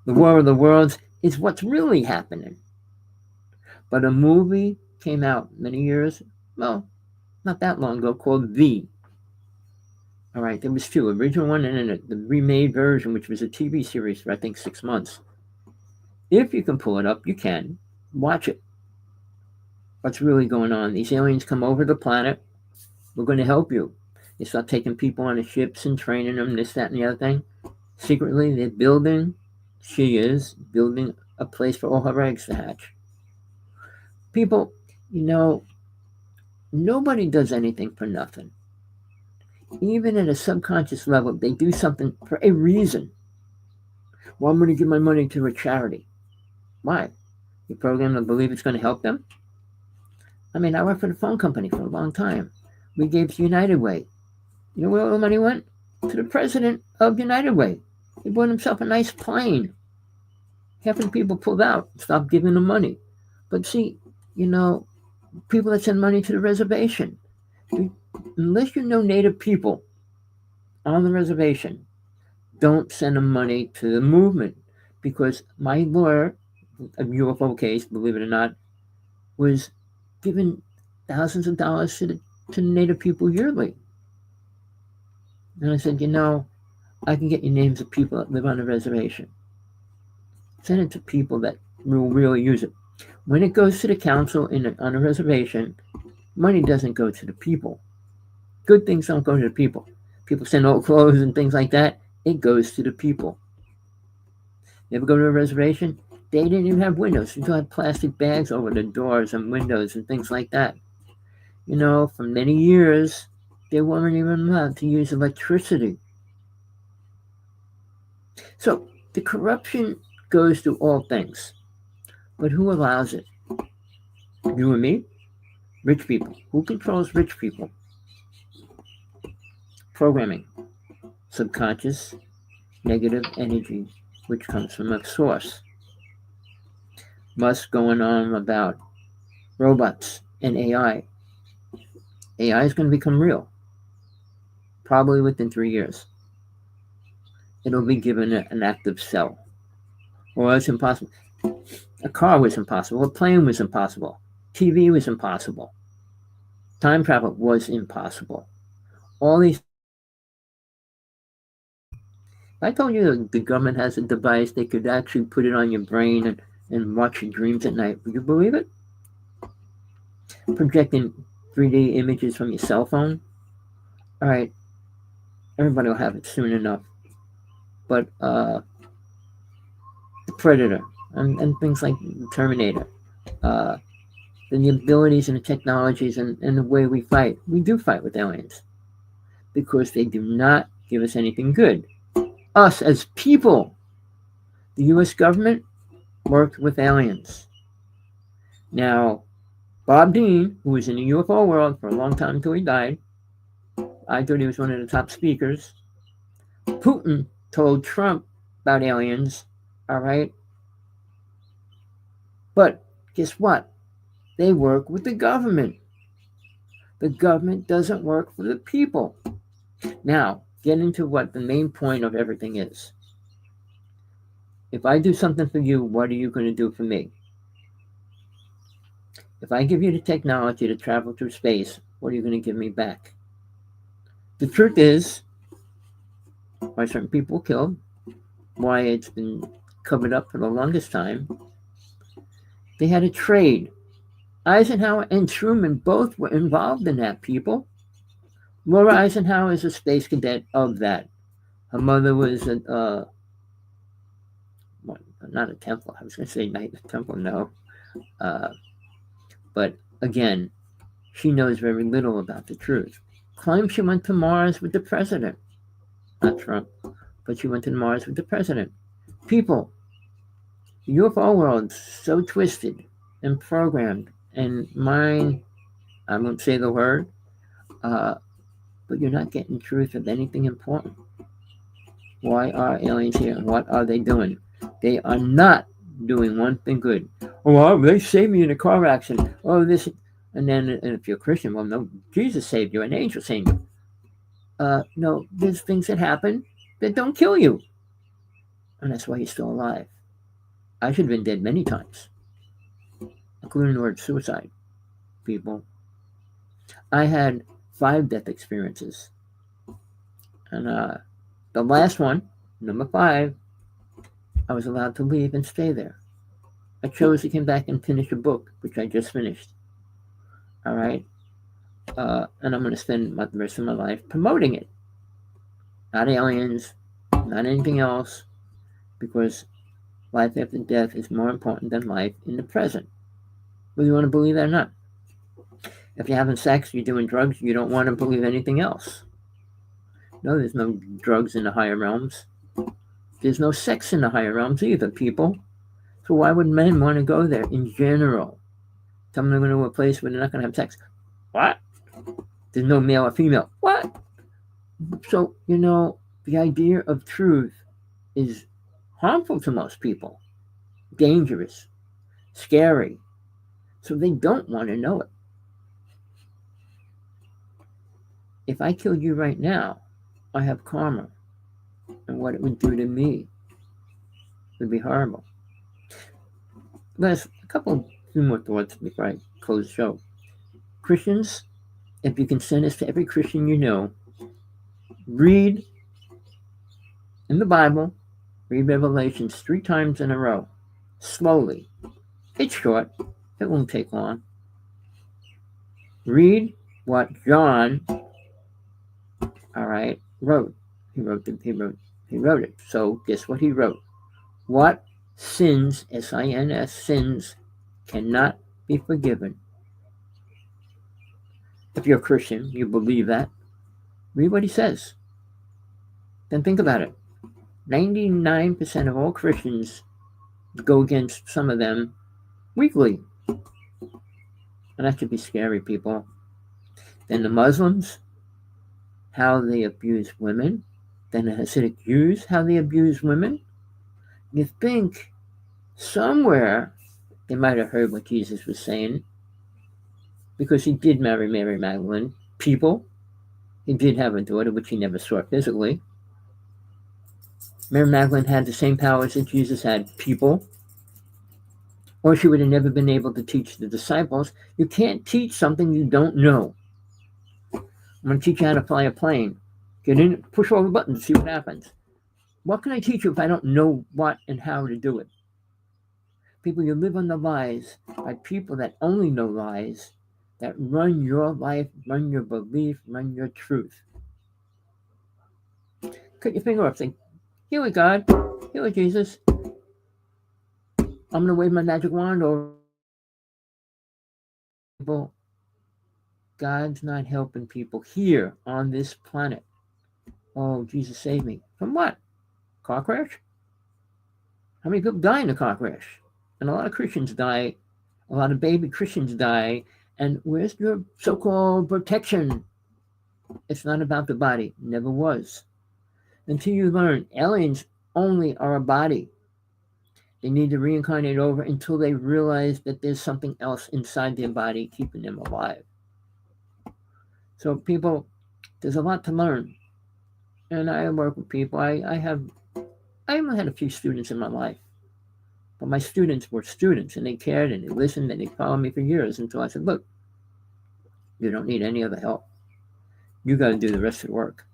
The War of the Worlds is what's really happening. But a movie came out many years, well, not that long ago, called V. All right, there was 2, original one and then the remade version, which was a TV series for I think 6 months. If you can pull it up, you can. Watch it. What's really going on? These aliens come over the planet. We're going to help you. They start taking people on the ships and training them, this, that, and the other thing. Secretly, they're building, she is building a place for all her eggs to hatch. People, you know, nobody does anything for nothing. Even at a subconscious level, they do something for a reason. Well, I'm going to give my money to a charity. Why? You program them to believe it's going to help them? I mean, I worked for the phone company for a long time. We gave to United Way. You know where all the money went? To the president of United Way. He bought himself a nice plane. Half the people pulled out, stopped giving them money. But see, you know, people that send money to the reservation, unless you know Native people on the reservation, don't send them money to the movement. Because my lawyer, a UFO case, believe it or not, was giving thousands of dollars to Native people yearly. And I said, I can get you names of people that live on the reservation. Send it to people that will really use it. When it goes to the council on a reservation, money doesn't go to the people. Good things don't go to the people. People send old clothes and things like that. It goes to the people. You ever go to a reservation? They didn't even have windows. They had plastic bags over the doors and windows and things like that. For many years, they weren't even allowed to use electricity. So the corruption goes to all things. But who allows it? You and me? Rich people. Who controls rich people? Programming. Subconscious negative energy, which comes from a source. Musk going on about robots and AI. AI is going to become real. Probably within 3 years. It'll be given an active cell. Well, it's impossible. A car was impossible. A plane was impossible. TV was impossible. Time travel was impossible. All these. I told you the government has a device they could actually put it on your brain and watch your dreams at night. Would you believe it? Projecting 3D images from your cell phone. All right, everybody will have it soon enough. But the Predator and things like the Terminator, the abilities and the technologies and the way we fight. We do fight with aliens because they do not give us anything good. Us as people, the U.S. government worked with aliens. Now, Bob Dean, who was in the UFO world for a long time until he died, I thought he was one of the top speakers. Putin told Trump about aliens, all right? But guess what? They work with the government. The government doesn't work for the people. Now, get into what the main point of everything is. If I do something for you, what are you going to do for me? If I give you the technology to travel through space, what are you going to give me back? The truth is, why certain people were killed, why it's been covered up for the longest time, they had a trade. Eisenhower and Truman both were involved in that, people. Laura Eisenhower is a space cadet of that. Her mother was not a Templar. I was going to say Knight Templar, no. But again, she knows very little about the truth. Claims she went to Mars with the president. Not Trump, but she went to Mars with the president. People, the UFO world's so twisted and programmed, and mine, I won't say the word, but you're not getting truth of anything important. Why are aliens here and what are they doing? They are not doing one thing good. Oh, well, they saved me in a car accident. Oh, this. And then if you're a Christian, well, no, Jesus saved you, an angel saved you. No, there's things that happen that don't kill you. And that's why you're still alive. I should have been dead many times, including the word suicide, people. I had 5 death experiences. And the last one, number 5, I was allowed to leave and stay there. I chose to come back and finish a book, which I just finished. All right. And I'm going to spend the rest of my life promoting it. Not aliens, not anything else, because life after death is more important than life in the present. Whether you want to believe that or not. If you're having sex, you're doing drugs, you don't want to believe anything else. No, there's no drugs in the higher realms. There's no sex in the higher realms either, people. So why would men want to go there in general? Tell them they're going to a place where they're not going to have sex. What? There's no male or female. What? So, the idea of truth is harmful to most people, dangerous, scary. So they don't want to know it. If I killed you right now, I have karma. And what it would do to me would be horrible. Last, few more thoughts before I close the show. Christians, if you can send this to every Christian you know, read in the Bible, read Revelations 3 times in a row, slowly. It's short. It won't take long. Read what John, wrote. He wrote it. So guess what he wrote? What sins, S-I-N-S, sins, cannot be forgiven. If you're a Christian, you believe that. Read what he says. Then think about it. 99% of all Christians go against some of them weekly. And that should be scary, people. Then the Muslims, how they abuse women. Then the Hasidic Jews, how they abuse women. You think somewhere they might have heard what Jesus was saying, because he did marry Mary Magdalene. People, he did have a daughter, which he never saw physically. Mary Magdalene had the same powers that Jesus had. People. Or she would have never been able to teach the disciples. You can't teach something you don't know. I'm going to teach you how to fly a plane. Get in, push all the buttons, see what happens. What can I teach you if I don't know what and how to do it? People, you live on the lies by people that only know lies, that run your life, run your belief, run your truth. Cut your finger up, say, "Heal it, God. Heal it, Jesus. I'm going to wave my magic wand over people." God's not helping people here on this planet. Oh, Jesus save me. From what? Car crash? How many people die in a car crash? And a lot of Christians die. A lot of baby Christians die. And where's your so-called protection? It's not about the body. Never was. Until you learn aliens only are a body. They need to reincarnate over until they realize that there's something else inside their body keeping them alive. So people, there's a lot to learn. And I work with people. I only had a few students in my life. But my students were students, and they cared, and they listened, and they followed me for years until I said, look, you don't need any other help. You got to do the rest of the work.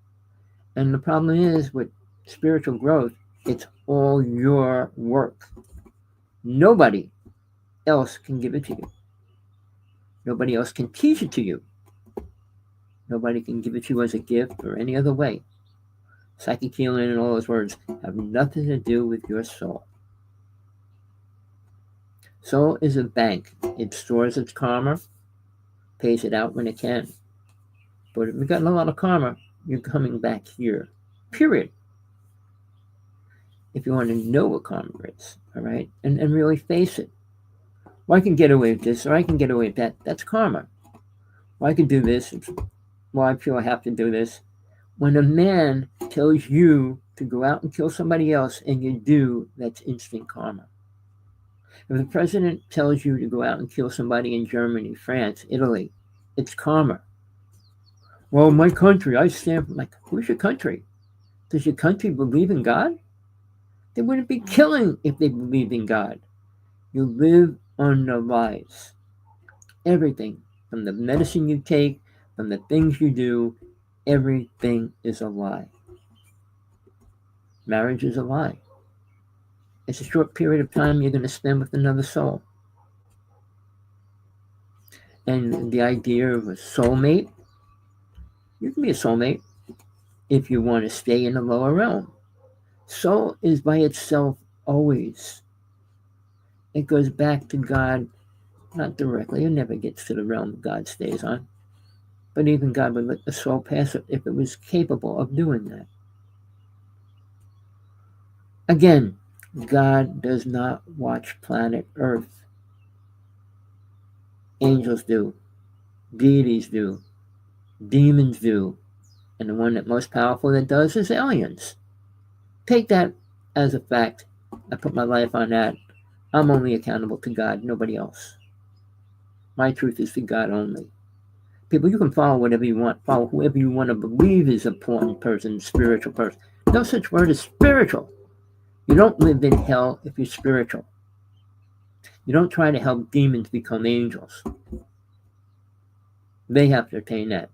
And the problem is with spiritual growth, it's all your work. Nobody else can give it to you. Nobody else can teach it to you. Nobody can give it to you as a gift or any other way. Psychic healing and all those words have nothing to do with your soul. Soul is a bank. It stores its karma, pays it out when it can. But if you've gotten a lot of karma, you're coming back here. Period. If you want to know what karma is, all right? And really face it. Well, I can get away with this, or I can get away with that. That's karma. Well, I can do this. Well, I feel I have to do this. When a man tells you to go out and kill somebody else and you do, that's instant karma. If the president tells you to go out and kill somebody in Germany, France, Italy, it's karma. Well, my country, I stand for, like, who's your country? Does your country believe in God? They wouldn't be killing if they believed in God. You live on the lies. Everything, from the medicine you take, from the things you do, everything is a lie. Marriage is a lie. It's a short period of time you're going to spend with another soul. And the idea of a soulmate, you can be a soulmate if you want to stay in the lower realm. Soul is by itself always. It goes back to God, not directly. It never gets to the realm God stays on. But even God would let the soul pass it if it was capable of doing that. Again, God does not watch planet Earth. Angels do. Deities do. Demons do. And the one that most powerful that does is aliens. Take that as a fact. I put my life on that. I'm only accountable to God, nobody else. My truth is to God only. People, you can follow whatever you want. Follow whoever you want to believe is an important person, spiritual person. No such word as spiritual. You don't live in hell if you're spiritual. You don't try to help demons become angels. They have to attain that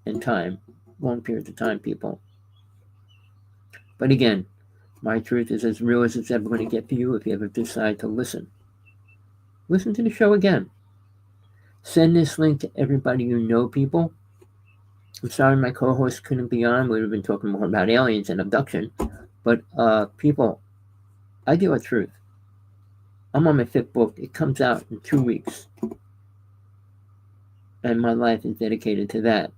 in time, long periods of time, people. But again, my truth is as real as it's ever going to get for you if you ever decide to listen. Listen to the show again. Send this link to everybody you know, people. I'm sorry my co-host couldn't be on. We would have been talking more about aliens and abduction. But people, I deal with truth. I'm on my 5th book. It comes out in 2 weeks. And my life is dedicated to that.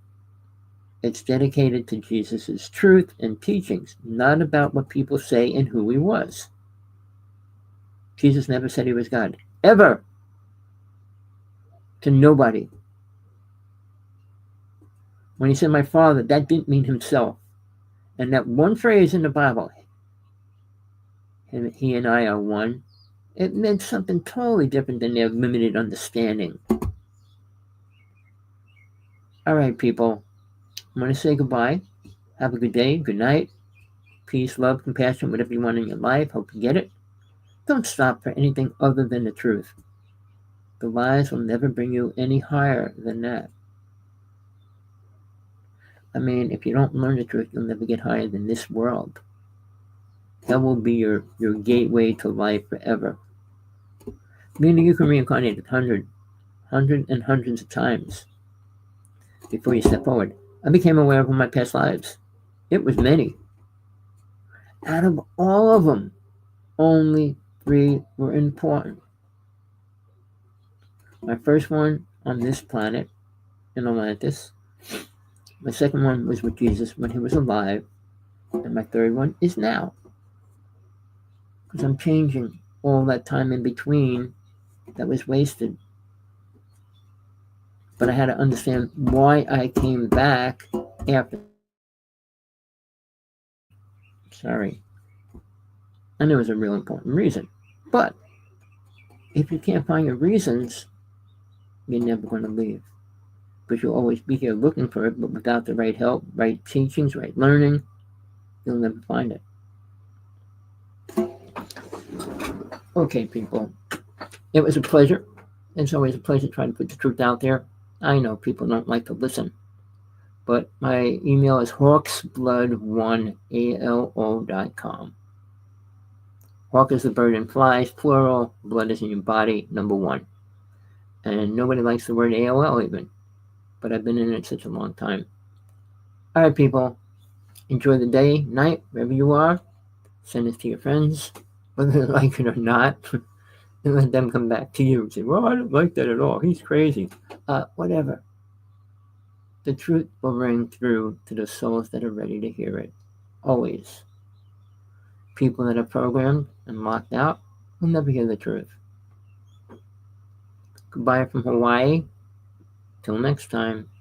It's dedicated to Jesus' truth and teachings, not about what people say and who he was. Jesus never said he was God. Ever. To nobody. When he said my Father, that didn't mean himself. And that one phrase in the Bible, he and I are one, it meant something totally different than their limited understanding. All right, people. I'm going to say goodbye. Have a good day. Good night. Peace, love, compassion, whatever you want in your life. Hope you get it. Don't stop for anything other than the truth. The lies will never bring you any higher than that. I mean, if you don't learn the truth, you'll never get higher than this world. That will be your gateway to life forever. Meaning you can reincarnate hundreds of times before you step forward. I became aware of my past lives. It was many. Out of all of them, only 3 were important. My first one on this planet, in Atlantis. My second one was with Jesus when he was alive. And my third one is now. Because I'm changing all that time in between that was wasted. But I had to understand why I came back after. Sorry. And there was a real important reason. But if you can't find your reasons, you're never going to leave. Because you'll always be here looking for it, but without the right help, right teachings, right learning, you'll never find it. Okay, people. It was a pleasure. It's always a pleasure trying to put the truth out there. I know people don't like to listen. But my email is hawksblood1@AOL.com. Hawk is the bird and flies, plural. Blood is in your body, number 1. And nobody likes the word AOL even. But I've been in it such a long time. All right, people. Enjoy the day, night, wherever you are. Send this to your friends, whether they like it or not. And let them come back to you and say, well, I don't like that at all. He's crazy. Whatever. The truth will ring through to the souls that are ready to hear it. Always. People that are programmed and locked out will never hear the truth. Goodbye from Hawaii. Till next time.